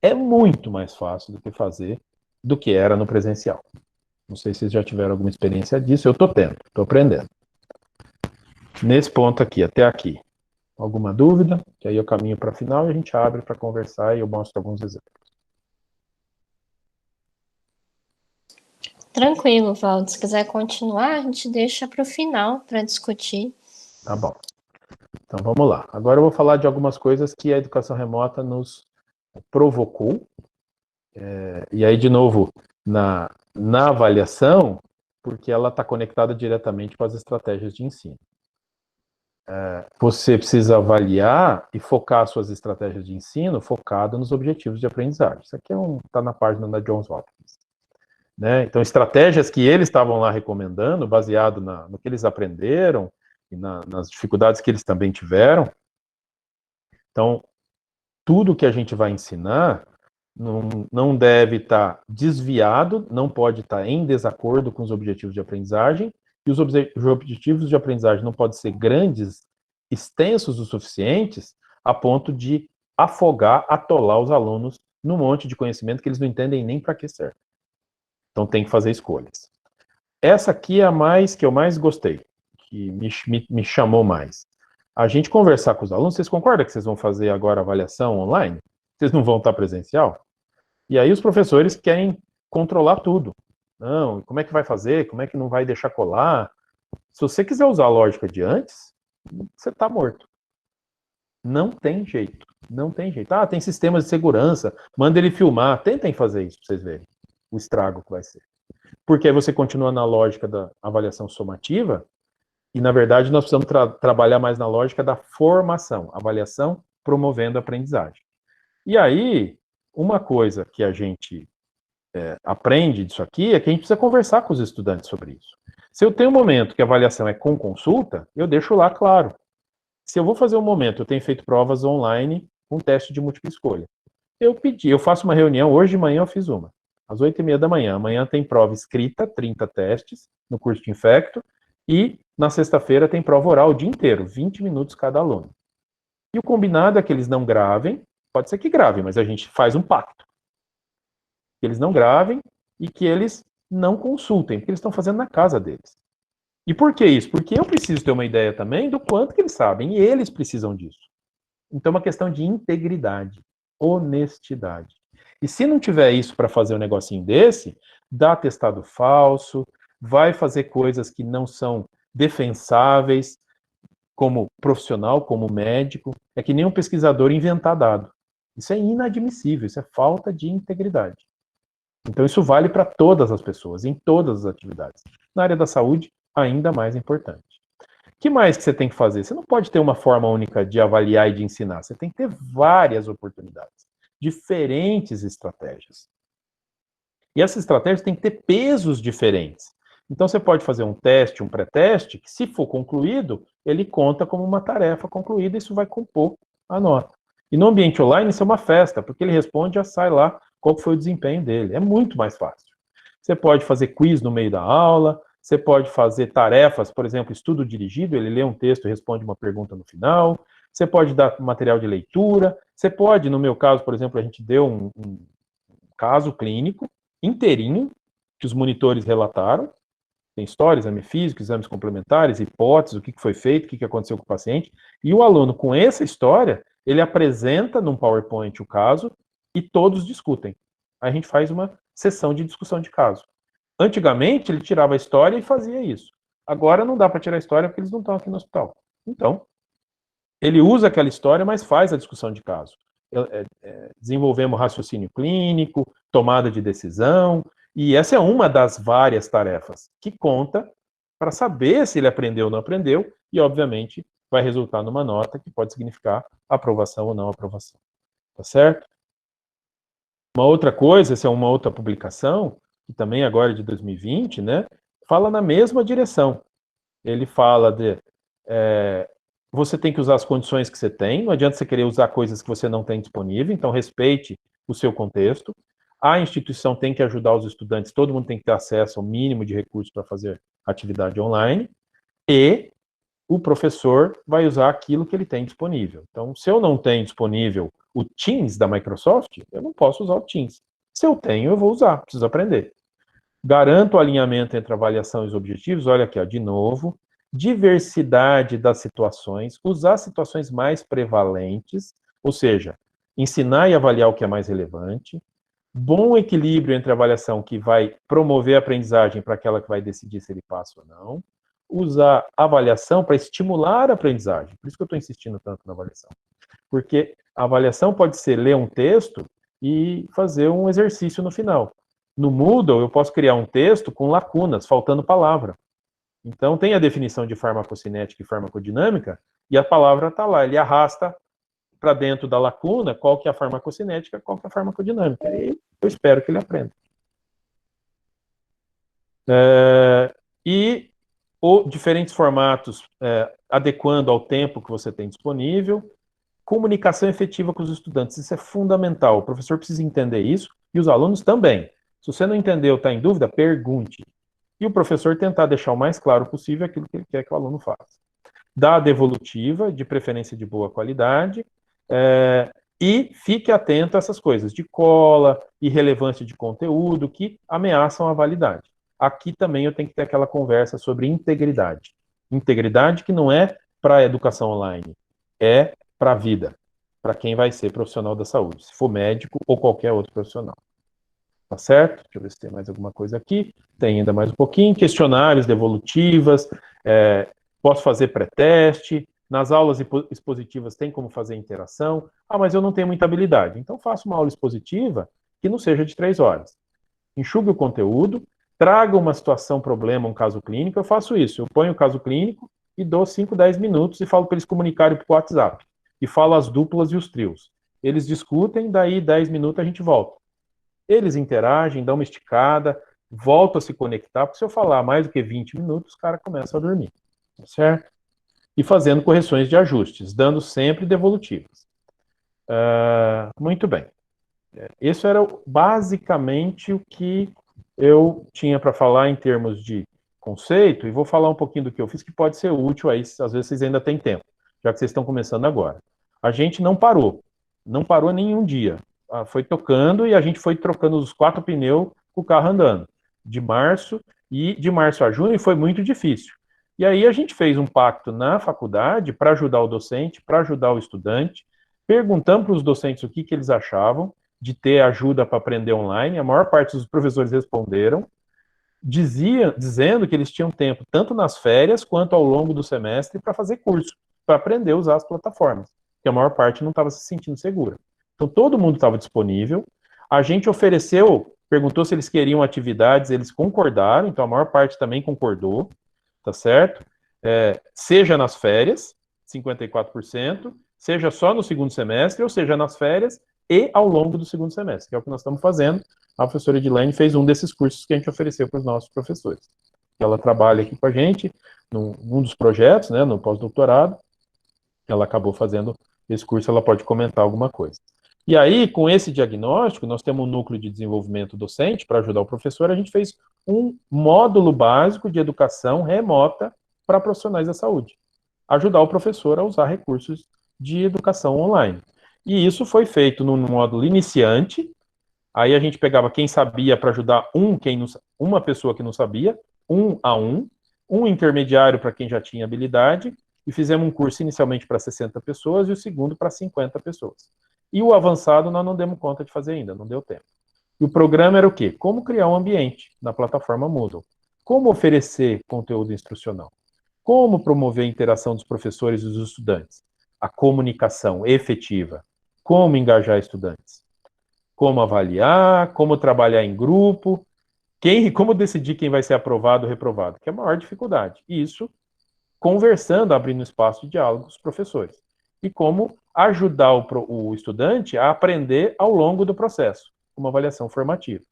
é muito mais fácil do que era no presencial. Não sei se vocês já tiveram alguma experiência disso, eu estou tendo, estou aprendendo. Nesse ponto aqui, até aqui. Alguma dúvida? Que aí eu caminho para a final e a gente abre para conversar e eu mostro alguns exemplos. Tranquilo, Valdo. Se quiser continuar, a gente deixa para o final para discutir. Tá bom. Então vamos lá. Agora eu vou falar de algumas coisas que a educação remota nos provocou. E aí, de novo, na avaliação, porque ela está conectada diretamente com as estratégias de ensino. Você precisa avaliar e focar suas estratégias de ensino focado nos objetivos de aprendizagem. Isso aqui está na página da Johns Hopkins. Né? Então, estratégias que eles estavam lá recomendando, baseado no que eles aprenderam e nas dificuldades que eles também tiveram. Então, tudo que a gente vai ensinar não deve estar desviado, não pode estar em desacordo com os objetivos de aprendizagem, e os objetivos de aprendizagem não podem ser grandes, extensos o suficientes, a ponto de afogar, atolar os alunos num monte de conhecimento que eles não entendem nem para que serve. Então tem que fazer escolhas. Essa aqui é a que eu mais gostei, que me chamou mais. a gente conversar com os alunos. Vocês concordam que vocês vão fazer agora avaliação online? Vocês não vão estar presencial? E aí os professores querem controlar tudo. Não, como é que vai fazer? Como é que não vai deixar colar? Se você quiser usar a lógica de antes, você está morto. Não tem jeito. Não tem jeito. Ah, tem sistemas de segurança. Manda ele filmar. Tentem fazer isso para vocês verem o estrago que vai ser. Porque aí você continua na lógica da avaliação somativa e, na verdade, nós precisamos trabalhar mais na lógica da formação. Avaliação promovendo a aprendizagem. E aí, uma coisa que a gente aprende disso aqui é que a gente precisa conversar com os estudantes sobre isso. Se eu tenho um momento que a avaliação é com consulta, eu deixo lá claro. Se eu vou fazer um momento, eu tenho feito provas online com teste de múltipla escolha. Eu faço uma reunião, hoje de manhã eu fiz uma, às 8h30 da manhã. Amanhã tem prova escrita, 30 testes, no curso de Infecto, e na sexta-feira tem prova oral o dia inteiro, 20 minutos cada aluno. E o combinado é que eles não gravem, pode ser que gravem, mas a gente faz um pacto. Que eles não gravem e que eles não consultem, porque eles estão fazendo na casa deles. E por que isso? Porque eu preciso ter uma ideia também do quanto que eles sabem, e eles precisam disso. Então é uma questão de integridade, honestidade. E se não tiver isso para fazer um negocinho desse, dá atestado falso, vai fazer coisas que não são defensáveis, como profissional, como médico. É que nem um pesquisador inventar dado. Isso é inadmissível, isso é falta de integridade. Então isso vale para todas as pessoas, em todas as atividades. Na área da saúde, ainda mais importante. O que mais que você tem que fazer? Você não pode ter uma forma única de avaliar e de ensinar. Você tem que ter várias oportunidades, diferentes estratégias. E essas estratégias têm que ter pesos diferentes. Então você pode fazer um teste, um pré-teste, que se for concluído, ele conta como uma tarefa concluída, e isso vai compor a nota. E no ambiente online isso é uma festa, porque ele responde e já sai lá qual foi o desempenho dele. É muito mais fácil. Você pode fazer quiz no meio da aula, você pode fazer tarefas, por exemplo, estudo dirigido, ele lê um texto e responde uma pergunta no final, você pode dar material de leitura, você pode, no meu caso, por exemplo, a gente deu um caso clínico inteirinho, que os monitores relataram, tem histórias, exame físico, exames complementares, hipóteses, o que foi feito, o que aconteceu com o paciente, e o aluno, com essa história, ele apresenta num PowerPoint o caso e todos discutem. Aí a gente faz uma sessão de discussão de caso. Antigamente, ele tirava a história e fazia isso. Agora não dá para tirar a história porque eles não estão aqui no hospital. Então, ele usa aquela história, mas faz a discussão de caso. Desenvolvemos raciocínio clínico, tomada de decisão, e essa é uma das várias tarefas que conta para saber se ele aprendeu ou não aprendeu, e, obviamente, vai resultar numa nota que pode significar aprovação ou não aprovação. Tá certo? Uma outra coisa, essa é uma outra publicação, que também agora é de 2020, né, fala na mesma direção. Ele fala de você tem que usar as condições que você tem, não adianta você querer usar coisas que você não tem disponível, então respeite o seu contexto. A instituição tem que ajudar os estudantes, todo mundo tem que ter acesso ao mínimo de recursos para fazer atividade online, e o professor vai usar aquilo que ele tem disponível. Então, se eu não tenho disponível o Teams da Microsoft, eu não posso usar o Teams. Se eu tenho, eu vou usar, preciso aprender. Garanto o alinhamento entre avaliação e os objetivos, olha aqui, ó, de novo, diversidade das situações, usar situações mais prevalentes, ou seja, ensinar e avaliar o que é mais relevante, bom equilíbrio entre a avaliação que vai promover a aprendizagem para aquela que vai decidir se ele passa ou não, usar a avaliação para estimular a aprendizagem, por isso que eu estou insistindo tanto na avaliação, porque a avaliação pode ser ler um texto e fazer um exercício no final. No Moodle, eu posso criar um texto com lacunas, faltando palavra. Então, tem a definição de farmacocinética e farmacodinâmica, e a palavra está lá, ele arrasta para dentro da lacuna qual que é a farmacocinética, qual que é a farmacodinâmica. E eu espero que ele aprenda. E diferentes formatos, adequando ao tempo que você tem disponível. Comunicação efetiva com os estudantes, isso é fundamental. O professor precisa entender isso, e os alunos também. Se você não entendeu, está em dúvida, pergunte. E o professor tentar deixar o mais claro possível aquilo que ele quer que o aluno faça. Dada evolutiva, de preferência de boa qualidade, e fique atento a essas coisas de cola, irrelevância de conteúdo, que ameaçam a validade. Aqui também eu tenho que ter aquela conversa sobre integridade. Integridade que não é para a educação online, é para a vida, para quem vai ser profissional da saúde, se for médico ou qualquer outro profissional. Tá certo? Deixa eu ver se tem mais alguma coisa aqui. Tem ainda mais um pouquinho. Questionários, devolutivas, posso fazer pré-teste. Nas aulas expositivas tem como fazer interação. Ah, mas eu não tenho muita habilidade. Então faça uma aula expositiva que não seja de 3 horas. Enxugue o conteúdo, traga uma situação, problema, um caso clínico. Eu faço isso. Eu ponho o caso clínico e dou 5, 10 minutos e falo para eles comunicarem por WhatsApp. E falo as duplas e os trios. Eles discutem, daí 10 minutos a gente volta. Eles interagem, dão uma esticada, voltam a se conectar, porque se eu falar mais do que 20 minutos, os caras começam a dormir, certo? E fazendo correções de ajustes, dando sempre devolutivas. Muito bem. Isso era basicamente o que eu tinha para falar em termos de conceito, e vou falar um pouquinho do que eu fiz, que pode ser útil aí, às vezes vocês ainda têm tempo, já que vocês estão começando agora. A gente não parou nenhum dia. Foi tocando e a gente foi trocando os 4 pneus com o carro andando. De março a junho foi muito difícil. E aí a gente fez um pacto na faculdade para ajudar o docente, para ajudar o estudante, perguntando para os docentes o que eles achavam de ter ajuda para aprender online. A maior parte dos professores responderam, dizendo que eles tinham tempo tanto nas férias quanto ao longo do semestre para fazer curso, para aprender a usar as plataformas, que a maior parte não estava se sentindo segura. Então, todo mundo estava disponível. A gente ofereceu, perguntou se eles queriam atividades, eles concordaram, então a maior parte também concordou, tá certo? Seja nas férias, 54%, seja só no segundo semestre, ou seja nas férias e ao longo do segundo semestre, que é o que nós estamos fazendo. A professora Edilene fez um desses cursos que a gente ofereceu para os nossos professores. Ela trabalha aqui com a gente, num dos projetos, né, no pós-doutorado. Ela acabou fazendo esse curso, ela pode comentar alguma coisa. E aí, com esse diagnóstico, nós temos um núcleo de desenvolvimento docente para ajudar o professor, a gente fez um módulo básico de educação remota para profissionais da saúde. Ajudar o professor a usar recursos de educação online. E isso foi feito num módulo iniciante, aí a gente pegava quem sabia para ajudar uma pessoa que não sabia, 1 a 1, um intermediário para quem já tinha habilidade, e fizemos um curso inicialmente para 60 pessoas e o segundo para 50 pessoas. E o avançado nós não demos conta de fazer ainda, não deu tempo. E o programa era o quê? Como criar um ambiente na plataforma Moodle. Como oferecer conteúdo instrucional. Como promover a interação dos professores e dos estudantes. A comunicação efetiva. Como engajar estudantes. Como avaliar, como trabalhar em grupo. Como decidir quem vai ser aprovado ou reprovado, que é a maior dificuldade. E isso conversando, abrindo espaço de diálogo com os professores. E como ajudar o estudante a aprender ao longo do processo, uma avaliação formativa.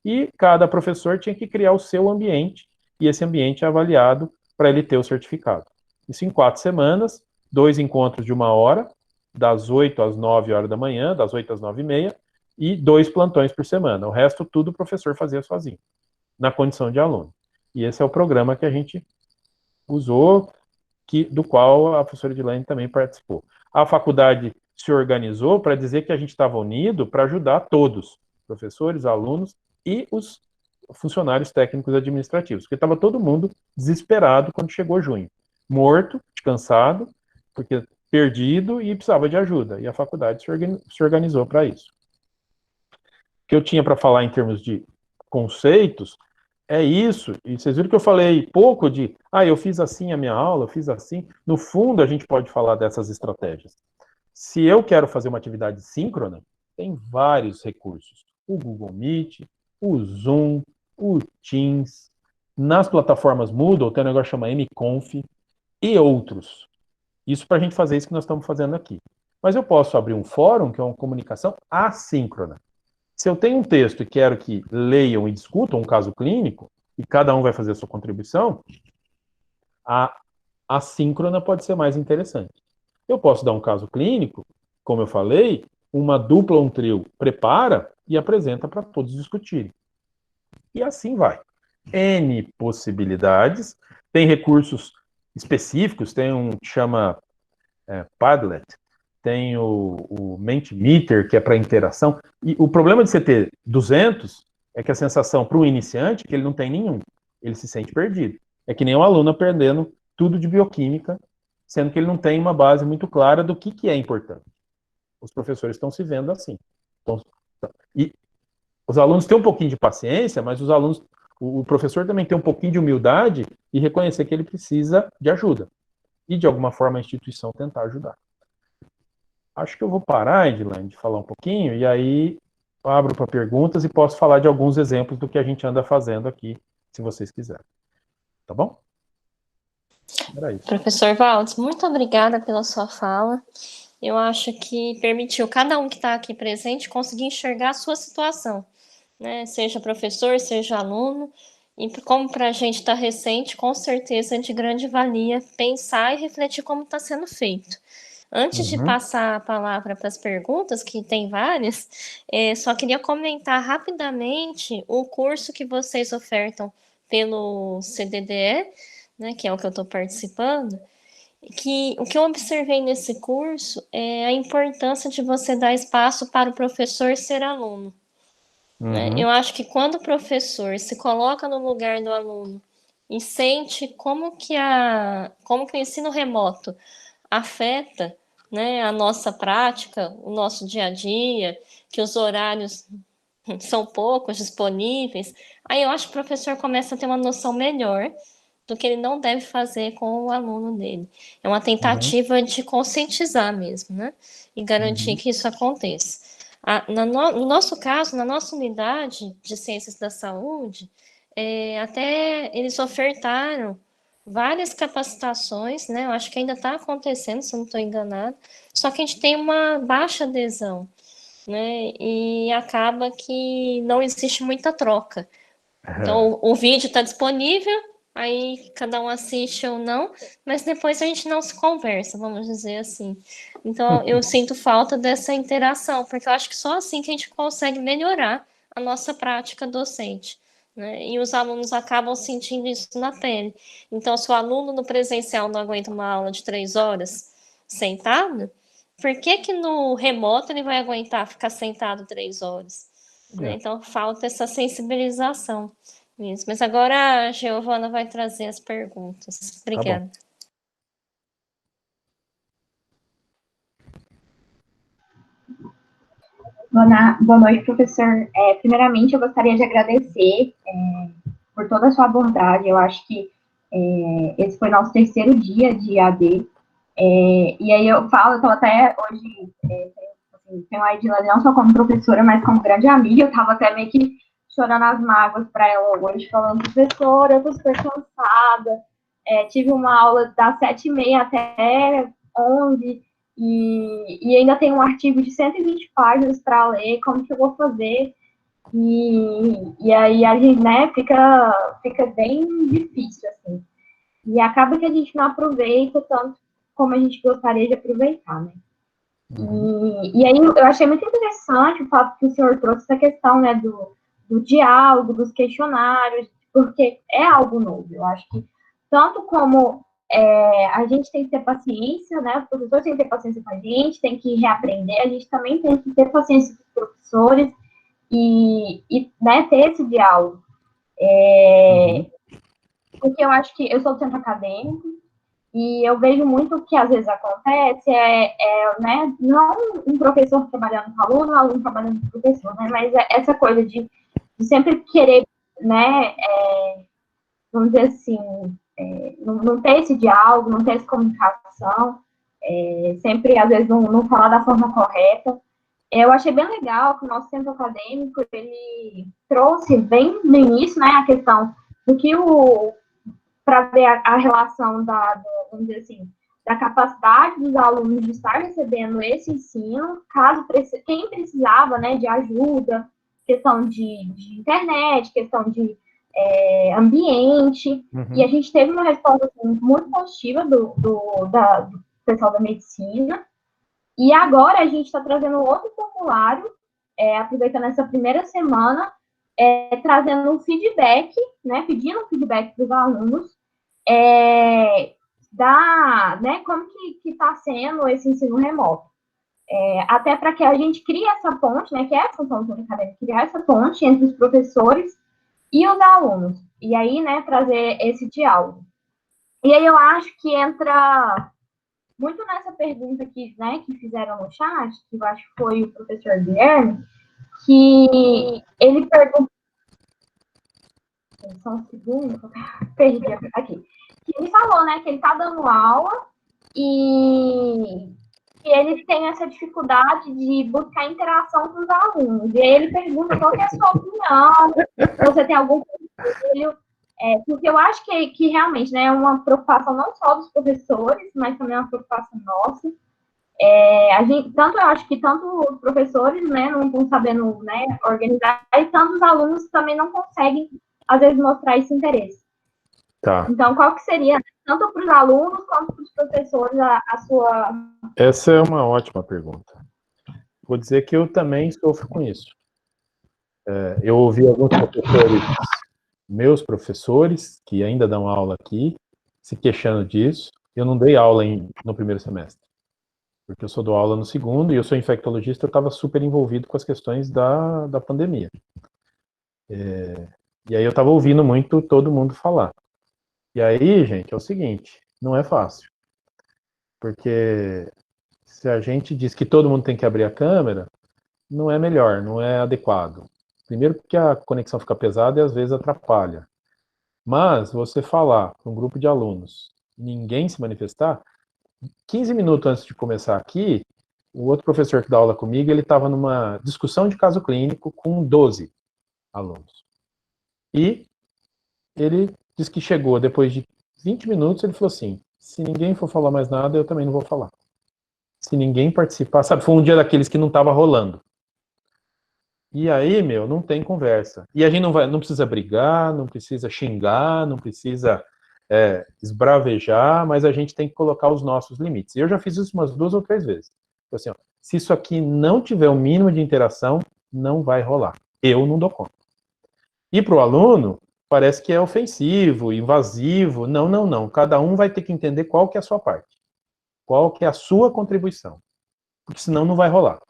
E cada professor tinha que criar o seu ambiente, e esse ambiente é avaliado para ele ter o certificado. Isso em 4 semanas, 2 encontros de 1 hora, das 8 às 9 horas da manhã, das 8 às 9h30, e 2 plantões por semana. O resto tudo o professor fazia sozinho, na condição de aluno. E esse é o programa que a gente usou, do qual a professora Edilene também participou. A faculdade se organizou para dizer que a gente estava unido para ajudar todos, professores, alunos e os funcionários técnicos administrativos, porque estava todo mundo desesperado quando chegou junho, morto, cansado, porque perdido e precisava de ajuda, e a faculdade se organizou para isso. O que eu tinha para falar em termos de conceitos é isso, e vocês viram que eu falei pouco de, eu fiz assim a minha aula, eu fiz assim. No fundo, a gente pode falar dessas estratégias. Se eu quero fazer uma atividade síncrona, tem vários recursos. O Google Meet, o Zoom, o Teams, nas plataformas Moodle, tem um negócio que chama mconf e outros. Isso para a gente fazer isso que nós estamos fazendo aqui. Mas eu posso abrir um fórum, que é uma comunicação assíncrona. Se eu tenho um texto e quero que leiam e discutam um caso clínico, e cada um vai fazer a sua contribuição, a assíncrona pode ser mais interessante. Eu posso dar um caso clínico, como eu falei, uma dupla ou um trio prepara e apresenta para todos discutirem. E assim vai. N possibilidades, tem recursos específicos, tem um que chama Padlet, tem o Mentimeter, que é para interação. E o problema de você ter 200 é que a sensação para um iniciante é que ele não tem nenhum. Ele se sente perdido. É que nem um aluno aprendendo tudo de bioquímica sendo que ele não tem uma base muito clara do que é importante. Os professores estão se vendo assim. E os alunos têm um pouquinho de paciência, mas o professor também tem um pouquinho de humildade e reconhecer que ele precisa de ajuda. E, de alguma forma, a instituição tentar ajudar. Acho que eu vou parar, Edilene, de falar um pouquinho, e aí eu abro para perguntas e posso falar de alguns exemplos do que a gente anda fazendo aqui, se vocês quiserem. Tá bom? Era isso. Professor Valdes, muito obrigada pela sua fala. Eu acho que permitiu cada um que está aqui presente conseguir enxergar a sua situação, né? Seja professor, seja aluno. E como para a gente está recente, com certeza é de grande valia pensar e refletir como está sendo feito. Antes de passar a palavra para as perguntas, que tem várias, só queria comentar rapidamente o curso que vocês ofertam pelo CDDE, né, que é o que eu estou participando, que o que eu observei nesse curso é a importância de você dar espaço para o professor ser aluno. Né? Eu acho que quando o professor se coloca no lugar do aluno e sente como que o ensino remoto afeta, né, a nossa prática, o nosso dia a dia, que os horários são poucos disponíveis, aí eu acho que o professor começa a ter uma noção melhor do que ele não deve fazer com o aluno dele. É uma tentativa de conscientizar mesmo, né? E garantir que isso aconteça. No nosso caso, na nossa unidade de ciências da saúde, até eles ofertaram várias capacitações, né? Eu acho que ainda está acontecendo, se eu não estou enganada, só que a gente tem uma baixa adesão, né? E acaba que não existe muita troca. Então, o vídeo está disponível, aí cada um assiste ou não, mas depois a gente não se conversa, vamos dizer assim. Então, eu sinto falta dessa interação, porque eu acho que só assim que a gente consegue melhorar a nossa prática docente, né? E os alunos acabam sentindo isso na pele. Então, se o aluno no presencial não aguenta uma aula de 3 horas sentado, por que que no remoto ele vai aguentar ficar sentado 3 horas? Né? Então, falta essa sensibilização mesmo. Mas agora a Giovana vai trazer as perguntas. Obrigada. Boa noite, professor. Primeiramente, eu gostaria de agradecer por toda a sua bondade. Eu acho que esse foi nosso terceiro dia de AD. E aí eu estou até hoje, tenho a Edilene não só como professora, mas como grande amiga. Eu estava até meio que chorando as mágoas para ela hoje, falando, professora, eu estou super cansada. Tive uma aula das 7h30 até 11h, e ainda tem um artigo de 120 páginas para ler, como que eu vou fazer? E aí a gente, né, fica bem difícil, assim. E acaba que a gente não aproveita tanto como a gente gostaria de aproveitar, né? E aí eu achei muito interessante o fato que o senhor trouxe essa questão, né, do diálogo, dos questionários, porque é algo novo. Eu acho que tanto como a gente tem que ter paciência, né, os professores têm que ter paciência com a gente, tem que reaprender, a gente também tem que ter paciência com os professores e né, ter esse diálogo. Porque eu acho que eu sou do centro acadêmico, e eu vejo muito que às vezes acontece, né, não um professor trabalhando com aluno, um aluno trabalhando com professor, né, mas essa coisa de sempre querer, né, vamos dizer assim, não ter esse diálogo, não ter essa comunicação, sempre, às vezes, não falar da forma correta. Eu achei bem legal que o nosso centro acadêmico, ele trouxe bem no início, né, a questão do que para ver a relação vamos dizer assim, da capacidade dos alunos de estar recebendo esse ensino, caso quem precisava, né, de ajuda, questão de internet, questão de ambiente, e a gente teve uma resposta assim, muito positiva do pessoal da medicina, e agora a gente está trazendo outro formulário, aproveitando essa primeira semana, trazendo um feedback, né, pedindo um feedback para os alunos, né, como que está sendo esse ensino remoto. Até para que a gente crie essa ponte, né, que é a função do acadêmico, criar essa ponte entre os professores e os alunos. E aí, né, trazer esse diálogo. E aí eu acho que entra muito nessa pergunta que, né, que fizeram no chat, que eu acho que foi o professor Guilherme, que ele perguntou. Só um segundo, perdi aqui. Que ele falou, né, que ele está dando aula e que ele tem essa dificuldade de buscar interação com os alunos. E aí ele pergunta qual que é a sua opinião, se você tem algum conselho, porque eu acho que realmente, né, é uma preocupação não só dos professores, mas também é uma preocupação nossa. Eu acho que tanto os professores, né, não estão sabendo, né, organizar, e tanto os alunos também não conseguem, às vezes, mostrar esse interesse. Tá. Então, qual que seria, tanto para os alunos quanto para os professores, a sua... Essa é uma ótima pergunta. Vou dizer que eu também sofro com isso. Eu ouvi alguns professores, meus professores, que ainda dão aula aqui, se queixando disso. Eu não dei aula no primeiro semestre, porque eu só dou aula no segundo, e eu sou infectologista, eu estava super envolvido com as questões da pandemia. E aí eu estava ouvindo muito todo mundo falar. E aí, gente, é o seguinte, não é fácil. Porque se a gente diz que todo mundo tem que abrir a câmera, não é melhor, não é adequado. Primeiro porque a conexão fica pesada e às vezes atrapalha. Mas você falar para um grupo de alunos, ninguém se manifestar, 15 minutos antes de começar aqui, o outro professor que dá aula comigo, ele estava numa discussão de caso clínico com 12 alunos. E ele disse que chegou, depois de 20 minutos, ele falou assim, se ninguém for falar mais nada, eu também não vou falar. Se ninguém participar, sabe, foi um dia daqueles que não estava rolando. E aí, meu, não tem conversa. E a gente não precisa brigar, não precisa xingar, não precisa esbravejar, mas a gente tem que colocar os nossos limites. Eu já fiz isso umas 2 ou 3 vezes. Então, assim, ó, se isso aqui não tiver o mínimo de interação, não vai rolar. Eu não dou conta. E para o aluno, parece que é ofensivo, invasivo. Não, não, não. Cada um vai ter que entender qual que é a sua parte. Qual que é a sua contribuição. Porque senão não vai rolar.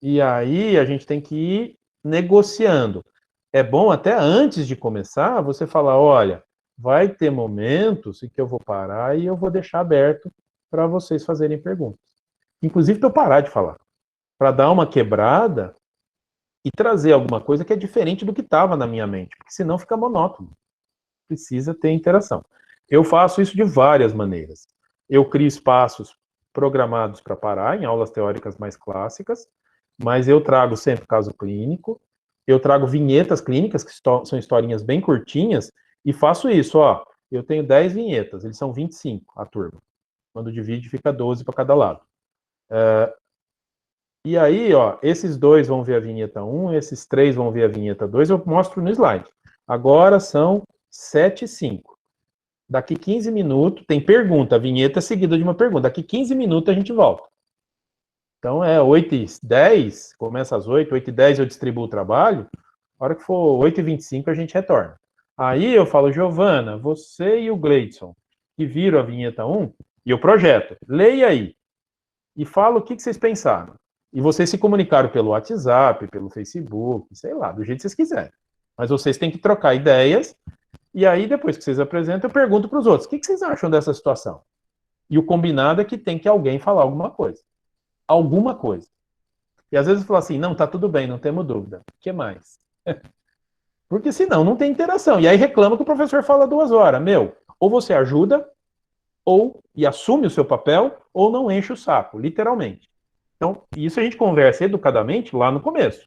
E aí a gente tem que ir negociando. É bom até antes de começar, você falar, olha, vai ter momentos em que eu vou parar e eu vou deixar aberto para vocês fazerem perguntas. Inclusive para eu parar de falar. Para dar uma quebrada e trazer alguma coisa que é diferente do que estava na minha mente. Porque senão fica monótono. Precisa ter interação. Eu faço isso de várias maneiras. Eu crio espaços programados para parar, em aulas teóricas mais clássicas, mas eu trago sempre caso clínico, eu trago vinhetas clínicas, que são historinhas bem curtinhas, e faço isso, ó, eu tenho 10 vinhetas, eles são 25, a turma. Quando divide, fica 12 para cada lado. E aí, ó, esses 2 vão ver a vinheta 1, esses 3 vão ver a vinheta 2, eu mostro no slide. Agora são 7h05. Daqui 15 minutos, tem pergunta, a vinheta seguida de uma pergunta. Daqui 15 minutos a gente volta. Então é 8h10, começa às 8, 8h10 eu distribuo o trabalho, a hora que for 8h25 a gente retorna. Aí eu falo, Giovana, você e o Gleidson, que viram a vinheta 1, e eu projeto, leia aí, e fala o que vocês pensaram. E vocês se comunicaram pelo WhatsApp, pelo Facebook, sei lá, do jeito que vocês quiserem. Mas vocês têm que trocar ideias, e aí depois que vocês apresentam, eu pergunto para os outros, o que vocês acham dessa situação? E o combinado é que tem que alguém falar alguma coisa. Alguma coisa. E às vezes fala assim, não, tá tudo bem, não temos dúvida. O que mais? Porque senão não tem interação. E aí reclama que o professor fala 2 horas. Meu, ou você ajuda, e assume o seu papel, ou não enche o saco, literalmente. Então, isso a gente conversa educadamente lá no começo.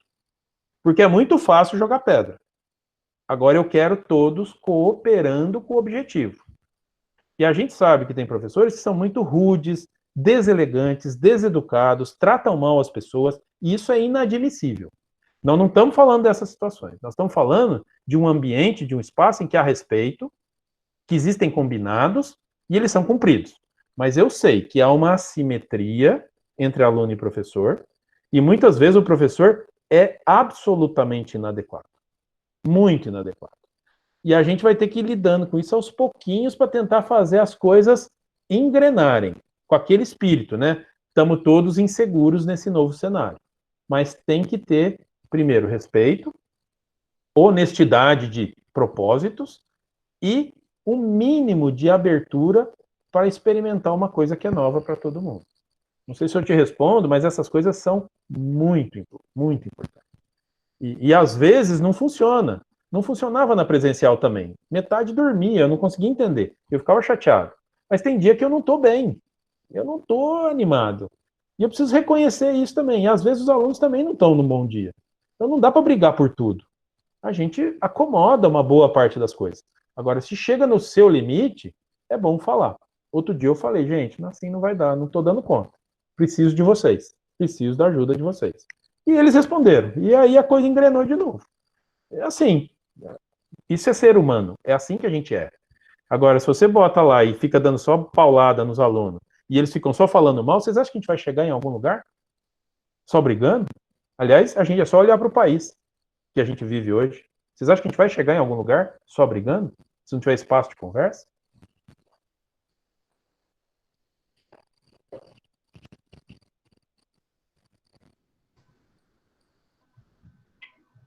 Porque é muito fácil jogar pedra. Agora eu quero todos cooperando com o objetivo. E a gente sabe que tem professores que são muito rudes, deselegantes, deseducados, tratam mal as pessoas, e isso é inadmissível. Nós não estamos falando dessas situações, nós estamos falando de um ambiente, de um espaço em que há respeito, que existem combinados e eles são cumpridos. Mas eu sei que há uma assimetria entre aluno e professor, e muitas vezes o professor é absolutamente inadequado. Muito inadequado. E a gente vai ter que ir lidando com isso aos pouquinhos para tentar fazer as coisas engrenarem com aquele espírito, né? Estamos todos inseguros nesse novo cenário. Mas tem que ter, primeiro, respeito, honestidade de propósitos e um mínimo de abertura para experimentar uma coisa que é nova para todo mundo. Não sei se eu te respondo, mas essas coisas são muito importantes. E às vezes não funciona. Não funcionava na presencial também. Metade dormia, eu não conseguia entender. Eu ficava chateado. Mas tem dia que eu não estou bem. Eu não estou animado. E eu preciso reconhecer isso também. E às vezes os alunos também não estão num bom dia. Então não dá para brigar por tudo. A gente acomoda uma boa parte das coisas. Agora, se chega no seu limite, é bom falar. Outro dia eu falei, gente, assim não vai dar, não estou dando conta. Preciso de vocês. Preciso da ajuda de vocês. E eles responderam. E aí a coisa engrenou de novo. É assim. Isso é ser humano. É assim que a gente é. Agora, se você bota lá e fica dando só paulada nos alunos, e eles ficam só falando mal, vocês acham que a gente vai chegar em algum lugar? Só brigando? Aliás, a gente é só olhar para o país que a gente vive hoje. Vocês acham que a gente vai chegar em algum lugar só brigando? Se não tiver espaço de conversa?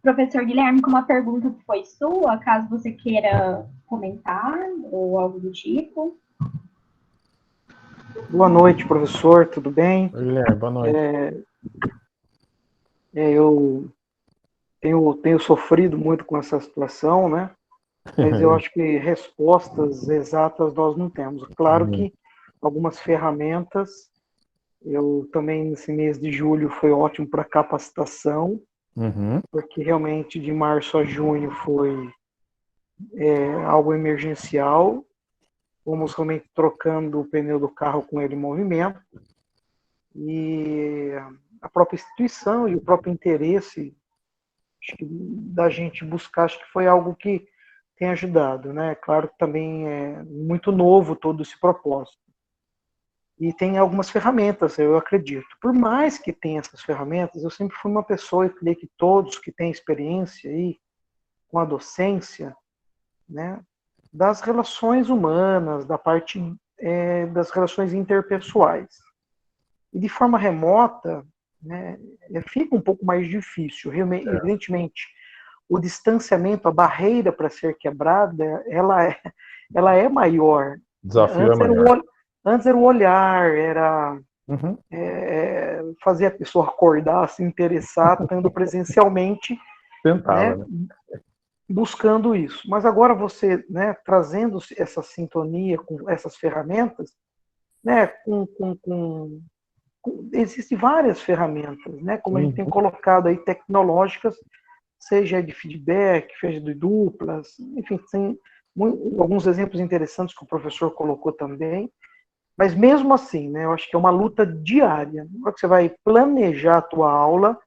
Professor Guilherme, com uma pergunta que foi sua, caso você queira comentar ou algo do tipo. Boa noite, professor, tudo bem? Guilherme, boa noite. Eu tenho sofrido muito com essa situação, né? Mas eu acho que respostas exatas nós não temos. Claro que algumas ferramentas, eu também, nesse mês de julho, foi ótimo para capacitação, porque realmente de março a junho foi algo emergencial. Fomos realmente trocando o pneu do carro com ele em movimento. E a própria instituição e o próprio interesse acho que, da gente buscar, acho que foi algo que tem ajudado, né? Claro que também é muito novo todo esse propósito. E tem algumas ferramentas, eu acredito. Por mais que tenha essas ferramentas, eu sempre fui uma pessoa, e creio que todos que têm experiência aí com a docência, né, das relações humanas, da parte das relações interpessoais. E de forma remota, né, fica um pouco mais difícil. Evidentemente, o distanciamento, a barreira para ser quebrada, ela é maior. Desafio é maior. Antes era o olhar, era fazer a pessoa acordar, se interessar, estando presencialmente, Tentava, né? Buscando isso. Mas agora você, né, trazendo essa sintonia com essas ferramentas, né, existem várias ferramentas, né, como a gente tem colocado aí, tecnológicas, seja de feedback, seja de duplas, enfim, tem alguns exemplos interessantes que o professor colocou também, mas mesmo assim, né, eu acho que é uma luta diária. Na hora que você vai planejar a tua aula,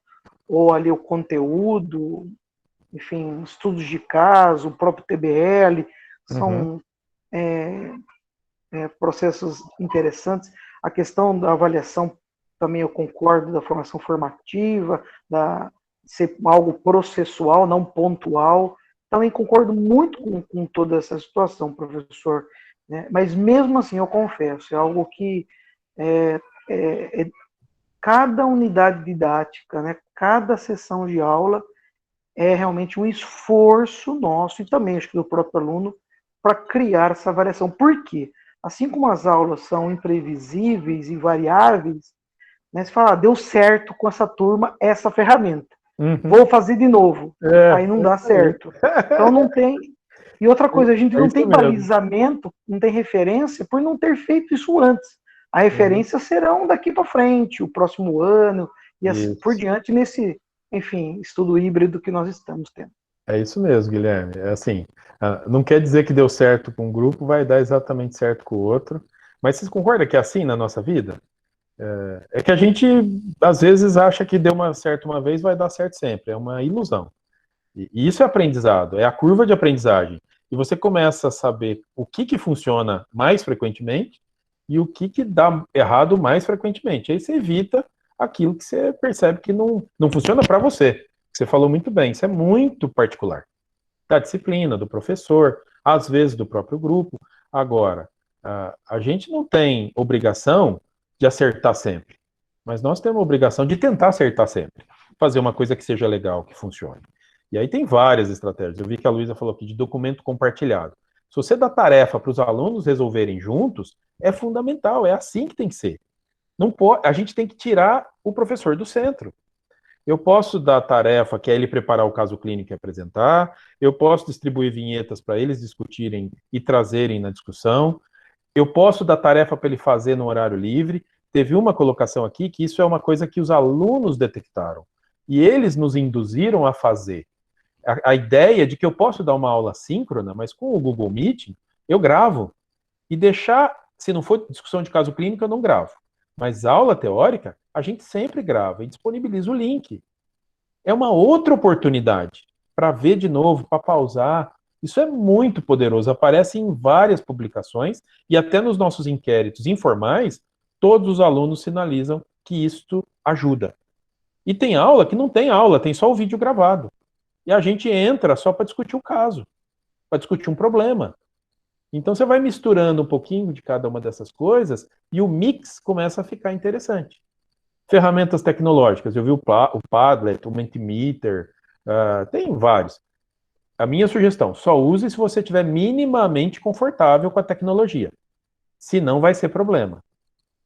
ou ali o conteúdo, enfim, estudos de caso, o próprio TBL, são processos interessantes. A questão da avaliação, também eu concordo, da formação formativa, ser algo processual, não pontual. Também concordo muito com toda essa situação, professor. Né? Mas mesmo assim, eu confesso, é algo que cada unidade didática, né, cada sessão de aula, é realmente um esforço nosso e também, acho que do próprio aluno, para criar essa variação. Por quê? Assim como as aulas são imprevisíveis e variáveis, né, você fala, deu certo com essa turma, essa ferramenta. Vou fazer de novo. Aí não dá certo. Então não tem... E outra coisa, a gente não tem balizamento, não tem referência por não ter feito isso antes. A referência serão daqui para frente, o próximo ano, e assim por diante, nesse... enfim, estudo híbrido que nós estamos tendo. É isso mesmo, Guilherme. É assim, não quer dizer que deu certo com um grupo, vai dar exatamente certo com o outro, mas vocês concordam que é assim na nossa vida? É que a gente, às vezes, acha que deu certo uma vez, vai dar certo sempre. É uma ilusão. E isso é aprendizado, é a curva de aprendizagem. E você começa a saber o que funciona mais frequentemente e o que dá errado mais frequentemente. Aí você evita aquilo que você percebe que não funciona para você. Você falou muito bem, isso é muito particular. Da disciplina, do professor, às vezes do próprio grupo. Agora, a gente não tem obrigação de acertar sempre, mas nós temos a obrigação de tentar acertar sempre. Fazer uma coisa que seja legal, que funcione. E aí tem várias estratégias. Eu vi que a Luísa falou aqui de documento compartilhado. Se você dá tarefa para os alunos resolverem juntos, é fundamental, é assim que tem que ser. Não pode, a gente tem que tirar o professor do centro. Eu posso dar tarefa, que é ele preparar o caso clínico e apresentar, eu posso distribuir vinhetas para eles discutirem e trazerem na discussão, eu posso dar tarefa para ele fazer no horário livre. Teve uma colocação aqui que isso é uma coisa que os alunos detectaram, e eles nos induziram a fazer. A ideia de que eu posso dar uma aula síncrona, mas com o Google Meet, eu gravo, e deixar, se não for discussão de caso clínico, eu não gravo. Mas aula teórica, a gente sempre grava e disponibiliza o link. É uma outra oportunidade para ver de novo, para pausar. Isso é muito poderoso, aparece em várias publicações e até nos nossos inquéritos informais, todos os alunos sinalizam que isto ajuda. E tem aula que não tem aula, tem só o vídeo gravado. E a gente entra só para discutir o caso, para discutir um problema. Então você vai misturando um pouquinho de cada uma dessas coisas e o mix começa a ficar interessante. Ferramentas tecnológicas, eu vi o Padlet, o Mentimeter, tem vários. A minha sugestão, só use se você estiver minimamente confortável com a tecnologia. Senão vai ser problema.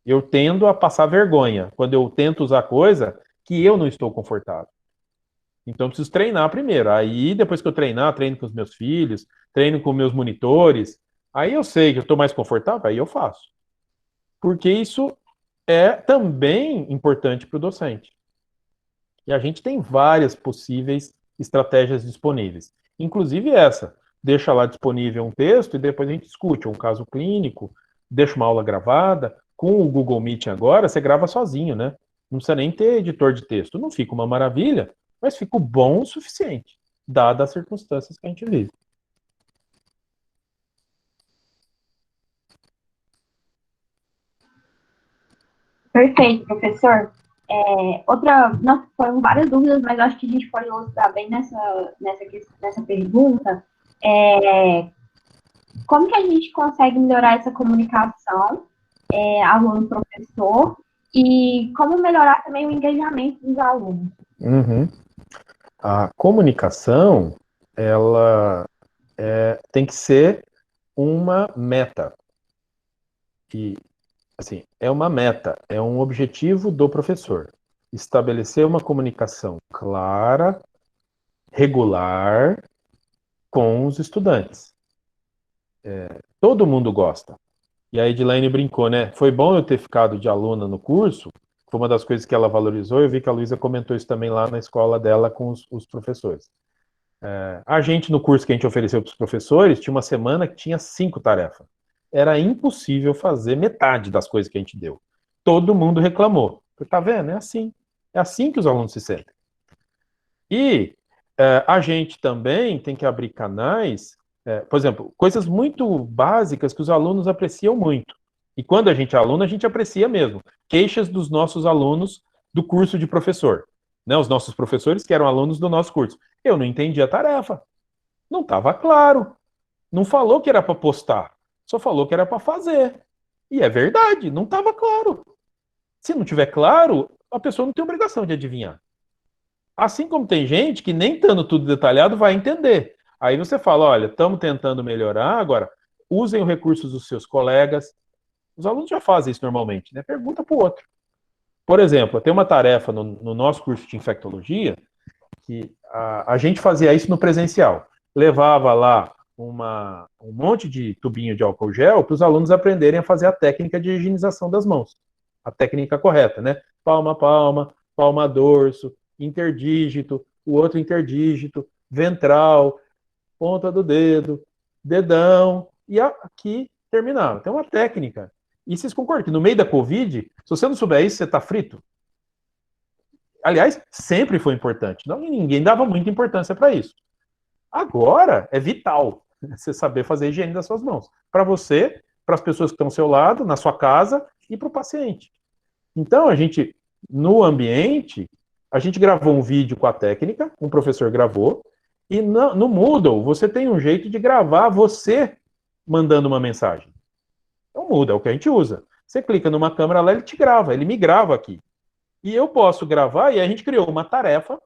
Eu tendo a passar vergonha quando eu tento usar coisa que eu não estou confortável. Então eu preciso treinar primeiro. Aí depois que eu treinar, treino com os meus filhos, treino com meus monitores, aí eu sei que eu estou mais confortável, aí eu faço. Porque isso é também importante para o docente. E a gente tem várias possíveis estratégias disponíveis. Inclusive essa. Deixa lá disponível um texto e depois a gente discute. Um caso clínico, deixa uma aula gravada. Com o Google Meet agora, você grava sozinho, né? Não precisa nem ter editor de texto. Não fica uma maravilha, mas fica bom o suficiente, dadas as circunstâncias que a gente vive. Perfeito, professor. Nossa, foram várias dúvidas, mas eu acho que a gente pode ilustrar bem nessa pergunta. Como que a gente consegue melhorar essa comunicação, aluno-professor, e como melhorar também o engajamento dos alunos? Uhum. A comunicação, ela tem que ser uma meta. E, assim, é uma meta, é um objetivo do professor. Estabelecer uma comunicação clara, regular, com os estudantes. Todo mundo gosta. E a Edilene brincou, né? Foi bom eu ter ficado de aluna no curso, foi uma das coisas que ela valorizou, eu vi que a Luísa comentou isso também lá na escola dela com os professores. A gente, no curso que a gente ofereceu para os professores, tinha uma semana que tinha 5 tarefas. Era impossível fazer metade das coisas que a gente deu. Todo mundo reclamou. Tá vendo? É assim. É assim que os alunos se sentem. E a gente também tem que abrir canais, por exemplo, coisas muito básicas que os alunos apreciam muito. E quando a gente é aluno, a gente aprecia mesmo. Queixas dos nossos alunos do curso de professor. Né, os nossos professores que eram alunos do nosso curso. Eu não entendi a tarefa. Não estava claro. Não falou que era para postar. Só falou que era para fazer. E é verdade, não estava claro. Se não tiver claro, a pessoa não tem obrigação de adivinhar. Assim como tem gente que nem estando tudo detalhado vai entender. Aí você fala, olha, estamos tentando melhorar, agora usem os recursos dos seus colegas. Os alunos já fazem isso normalmente, né? Pergunta para o outro. Por exemplo, tem uma tarefa no nosso curso de infectologia que a gente fazia isso no presencial. Levava lá um monte de tubinho de álcool gel para os alunos aprenderem a fazer a técnica de higienização das mãos. A técnica correta, né? Palma a palma, palma a dorso, interdígito, o outro interdígito, ventral, ponta do dedo, dedão, e aqui terminava. Tem uma técnica. E vocês concordam que no meio da Covid, se você não souber isso, você está frito? Aliás, sempre foi importante. Ninguém dava muita importância para isso. Agora é vital você saber fazer a higiene das suas mãos. Para você, para as pessoas que estão ao seu lado, na sua casa e para o paciente. Então, a gente, no ambiente, a gente gravou um vídeo com a técnica, um professor gravou, e no Moodle você tem um jeito de gravar você mandando uma mensagem. Então, Moodle é o que a gente usa. Você clica numa câmera lá, ele te grava, ele me grava aqui. E eu posso gravar, e a gente criou uma tarefa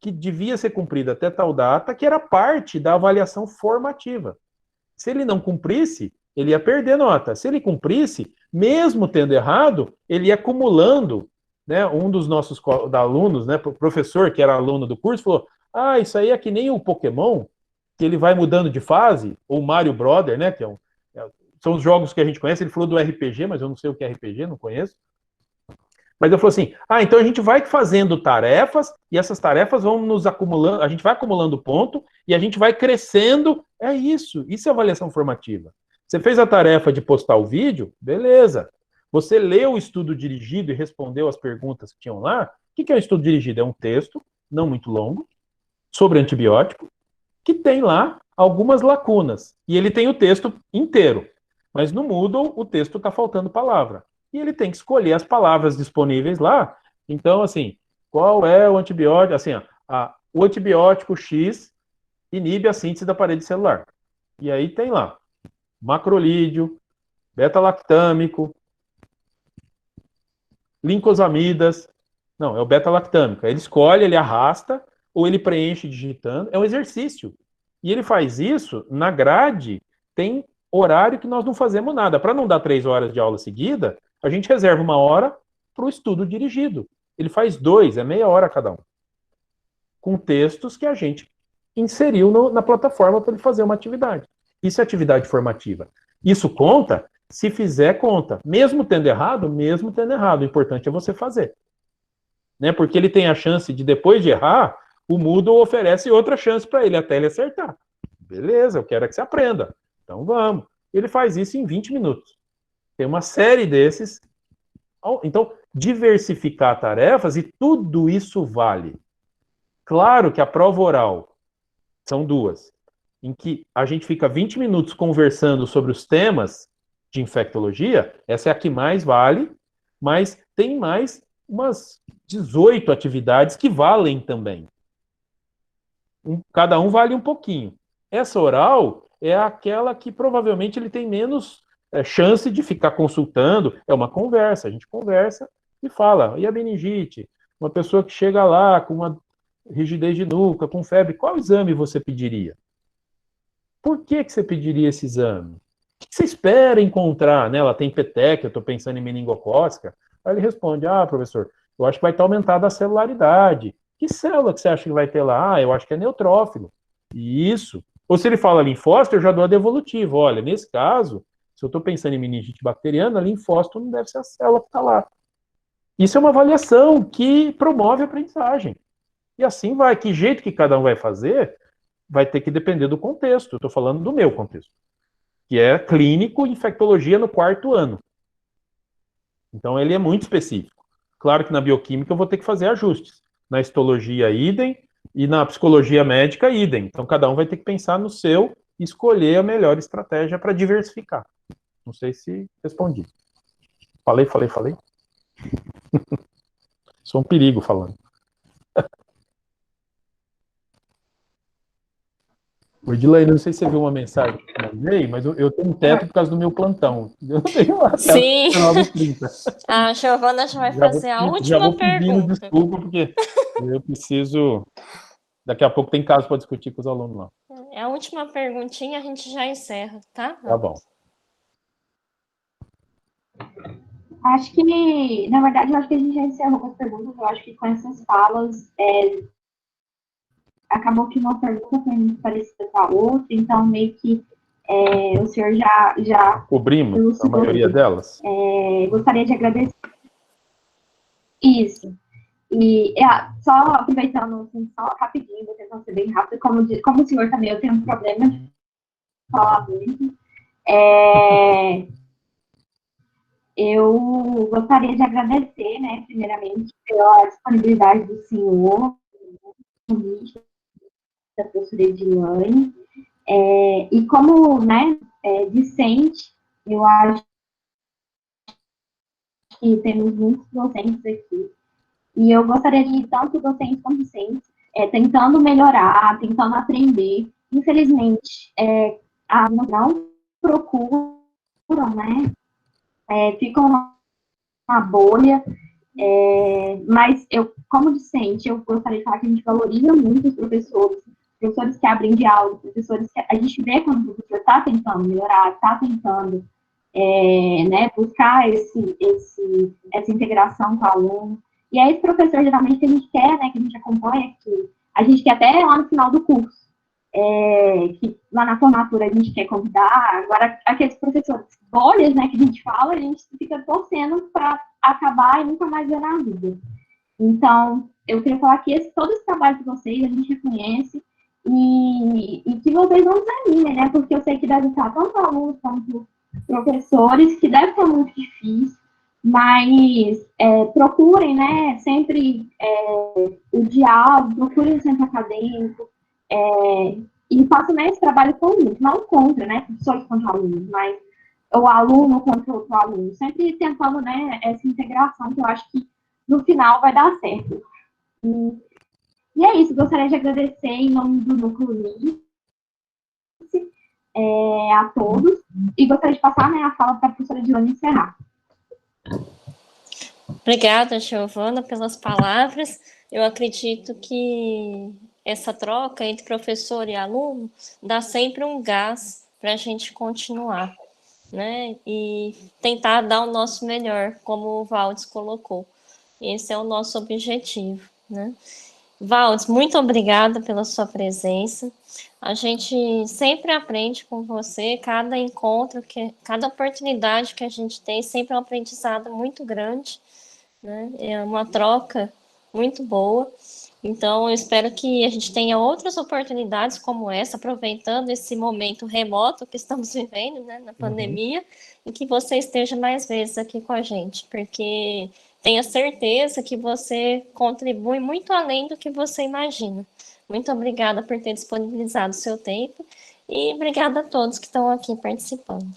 que devia ser cumprida até tal data, que era parte da avaliação formativa. Se ele não cumprisse, ele ia perder nota. Se ele cumprisse, mesmo tendo errado, ele ia acumulando, né? Um dos nossos alunos, né, professor que era aluno do curso, falou: ah, isso aí é que nem o Pokémon, que ele vai mudando de fase, ou Mario Brother, né, que são os jogos que a gente conhece. Ele falou do RPG, mas eu não sei o que é RPG, não conheço. Mas eu falei assim: ah, então a gente vai fazendo tarefas, e essas tarefas vão nos acumulando, a gente vai acumulando ponto, e a gente vai crescendo. É isso é avaliação formativa. Você fez a tarefa de postar o vídeo, beleza. Você leu o estudo dirigido e respondeu as perguntas que tinham lá. O que é o estudo dirigido? É um texto, não muito longo, sobre antibiótico, que tem lá algumas lacunas. E ele tem o texto inteiro. Mas no Moodle, o texto está faltando palavra. E ele tem que escolher as palavras disponíveis lá. Então, assim, qual é o antibiótico? Assim, o antibiótico X inibe a síntese da parede celular. E aí tem lá macrolídeo, beta-lactâmico, lincosamidas. Não, é o beta-lactâmico. Ele escolhe, ele arrasta, ou ele preenche digitando. É um exercício. E ele faz isso na grade, tem horário que nós não fazemos nada. Para não dar 3 horas de aula seguida, a gente reserva 1 hora para o estudo dirigido. Ele faz 2, é meia hora cada um. Com textos que a gente inseriu na plataforma para ele fazer uma atividade. Isso é atividade formativa. Isso conta? Se fizer, conta. Mesmo tendo errado, mesmo tendo errado. O importante é você fazer. Né? Porque ele tem a chance de, depois de errar, o Moodle oferece outra chance para ele, até ele acertar. Beleza, eu quero que você aprenda. Então vamos. Ele faz isso em 20 minutos. Tem uma série desses. Então, diversificar tarefas, e tudo isso vale. Claro que a prova oral são 2, em que a gente fica 20 minutos conversando sobre os temas de infectologia. Essa é a que mais vale, mas tem mais umas 18 atividades que valem também. Cada um vale um pouquinho. Essa oral é aquela que provavelmente ele tem menos chance de ficar consultando. É uma conversa, a gente conversa e fala: e a meningite? Uma pessoa que chega lá com uma rigidez de nuca, com febre, qual exame você pediria? Por que você pediria esse exame? O que você espera encontrar? Né? Ela tem petec, eu estou pensando em meningocócica. Aí ele responde: ah, professor, eu acho que vai estar aumentada a celularidade. Que célula que você acha que vai ter lá? Ah, eu acho que é neutrófilo. Isso. Ou se ele fala linfócito, eu já dou a devolutiva. Olha, nesse caso, se eu estou pensando em meningite bacteriana, linfócito não deve ser a célula que está lá. Isso é uma avaliação que promove a aprendizagem. E assim vai. Que jeito que cada um vai fazer, vai ter que depender do contexto. Eu estou falando do meu contexto, que é clínico, infectologia no 4º ano. Então, ele é muito específico. Claro que na bioquímica eu vou ter que fazer ajustes. Na histologia, idem, e na psicologia médica, idem. Então, cada um vai ter que pensar no seu e escolher a melhor estratégia para diversificar. Não sei se respondi. Falei. Sou um perigo falando. Odilene, não sei se você viu uma mensagem que eu mandei, mas eu tenho um teto por causa do meu plantão. Eu tenho uma Sim. 9h30. A Giovana já vai fazer a última pergunta. Desculpa, porque eu preciso... Daqui a pouco tem caso para discutir com os alunos lá. É a última perguntinha, a gente já encerra, tá? Tá bom. Acho que, na verdade, eu acho que a gente já encerrou com as perguntas. Eu acho que com essas falas, acabou que uma pergunta foi muito parecida com a outra, então meio que o senhor já cobrimos a maioria delas. Gostaria de agradecer. Isso. E só aproveitando, assim, só rapidinho, vou tentar ser bem rápido, como o senhor também, eu tenho um problema de falar muito. Eu gostaria de agradecer, né, primeiramente, pela disponibilidade do senhor, da professora Edilane, e como, né, discente, eu acho que temos muitos docentes aqui, e eu gostaria de, tanto docentes como discentes, tentando melhorar, tentando aprender. Infelizmente, não procuram, né, ficam na bolha, mas eu, como discente, eu gostaria de falar que a gente valoriza muito os professores professores que abrem diálogo, professores que a gente vê quando o professor está tentando melhorar, está tentando né, buscar essa integração com o aluno. E é esse professor, geralmente, que a gente quer, né, que a gente acompanha, que a gente quer até lá no final do curso, que lá na formatura a gente quer convidar. Agora, aqueles professores bolhas, né, que a gente fala, a gente fica torcendo para acabar e nunca mais ver na vida. Então, eu queria falar que todo esse trabalho de vocês, a gente reconhece, e que vocês não desanimem, né, porque eu sei que deve estar tanto alunos quanto professores, que deve ser muito difícil, mas procurem, né, sempre o diálogo, procurem o centro acadêmico, e façam, né, esse trabalho conjunto, não contra, né, professores contra alunos, mas o aluno contra o outro aluno, sempre tentando, né, essa integração, que eu acho que no final vai dar certo. E é isso, gostaria de agradecer em nome do Núcleo Lince, a todos, e gostaria de passar, né, a fala para a professora Edilane encerrar. Obrigada, Giovana, pelas palavras. Eu acredito que essa troca entre professor e aluno dá sempre um gás para a gente continuar, né? E tentar dar o nosso melhor, como o Valdes colocou. Esse é o nosso objetivo, né? Valdes, muito obrigada pela sua presença. A gente sempre aprende com você, cada encontro, cada oportunidade que a gente tem, sempre é um aprendizado muito grande, né? É uma troca muito boa. Então, eu espero que a gente tenha outras oportunidades como essa, aproveitando esse momento remoto que estamos vivendo, né, na pandemia, e que você esteja mais vezes aqui com a gente, porque tenha certeza que você contribui muito além do que você imagina. Muito obrigada por ter disponibilizado o seu tempo e obrigada a todos que estão aqui participando.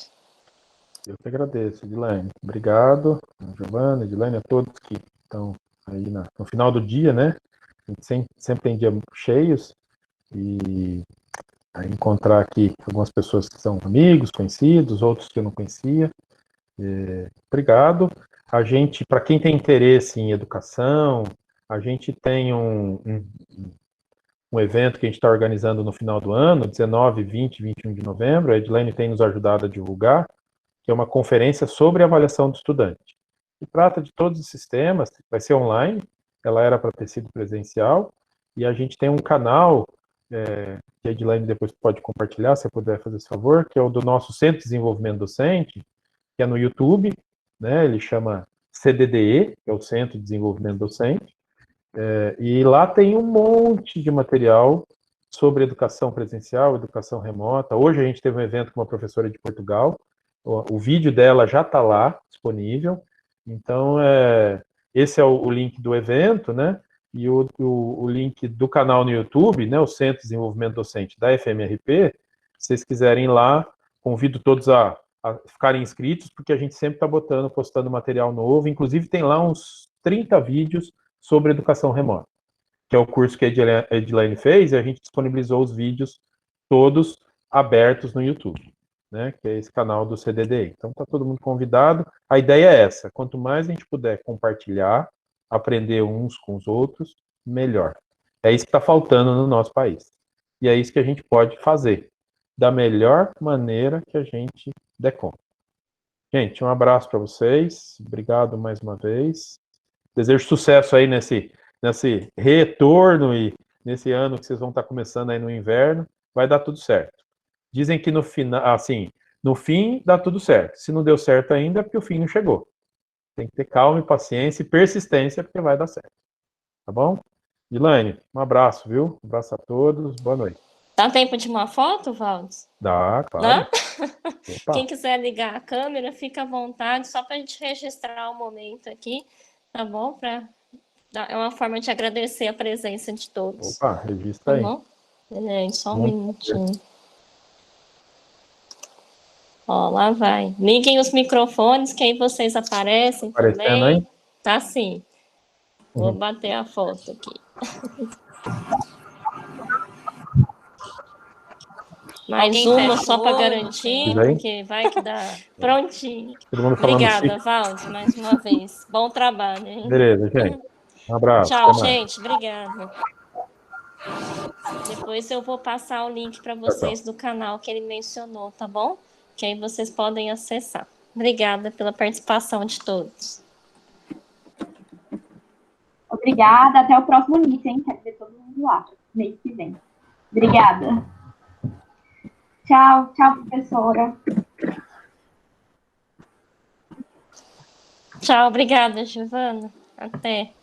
Eu que agradeço, Edilane. Obrigado, Giovana, Edilane, a todos que estão aí no final do dia, né? A gente sempre tem dias cheios e encontrar aqui algumas pessoas que são amigos, conhecidos, outros que eu não conhecia. Obrigado. A gente, para quem tem interesse em educação, a gente tem um evento que a gente está organizando no final do ano, 19, 20, 21 de novembro. A Edilane tem nos ajudado a divulgar, que é uma conferência sobre avaliação do estudante. E trata de todos esses temas, vai ser online, ela era para ter sido presencial, e a gente tem um canal, que a Edilane depois pode compartilhar, se puder fazer esse favor, que é o do nosso Centro de Desenvolvimento Docente, que é no YouTube, né, ele chama CDDE, que é o Centro de Desenvolvimento Docente, e lá tem um monte de material sobre educação presencial, educação remota. Hoje a gente teve um evento com uma professora de Portugal, o vídeo dela já está lá, disponível. Então, esse é o link do evento, né? E o link do canal no YouTube, né? O Centro de Desenvolvimento Docente da FMRP. Se vocês quiserem ir lá, convido todos a ficarem inscritos, porque a gente sempre está postando material novo. Inclusive, tem lá uns 30 vídeos sobre educação remota, que é o curso que a Edilane fez, e a gente disponibilizou os vídeos todos abertos no YouTube, né, que é esse canal do CDDE. Então, está todo mundo convidado. A ideia é essa, quanto mais a gente puder compartilhar, aprender uns com os outros, melhor. É isso que está faltando no nosso país. E é isso que a gente pode fazer, da melhor maneira que a gente der conta. Gente, um abraço para vocês, obrigado mais uma vez. Desejo sucesso aí nesse retorno e nesse ano que vocês vão estar começando aí no inverno, vai dar tudo certo. Dizem que no final, assim, no fim dá tudo certo. Se não deu certo ainda, é porque o fim não chegou. Tem que ter calma e paciência e persistência, porque vai dar certo. Tá bom? Dilane, um abraço, viu? Um abraço a todos, boa noite. Dá tempo de uma foto, Valdes? Dá, claro. Quem quiser ligar a câmera, fica à vontade, só para a gente registrar o momento aqui, tá bom? É uma forma de agradecer a presença de todos. Opa, registra aí. Tá bom? Só um minutinho. Ó, lá vai. Liguem os microfones, que aí vocês aparecem também. Aí? Tá sim. Vou bater a foto aqui. Mais uma só para garantir, porque vai que dá. Prontinho. Obrigada, Valdes, mais uma vez. Bom trabalho, hein? Beleza, gente. Um abraço. Tchau, gente. Obrigada. Depois eu vou passar o link para vocês do canal que ele mencionou, tá bom? Que aí vocês podem acessar. Obrigada pela participação de todos. Obrigada, até o próximo meeting, quero ver todo mundo lá, mês que vem. Obrigada. Tchau, tchau, professora. Tchau, obrigada, Giovana. Até.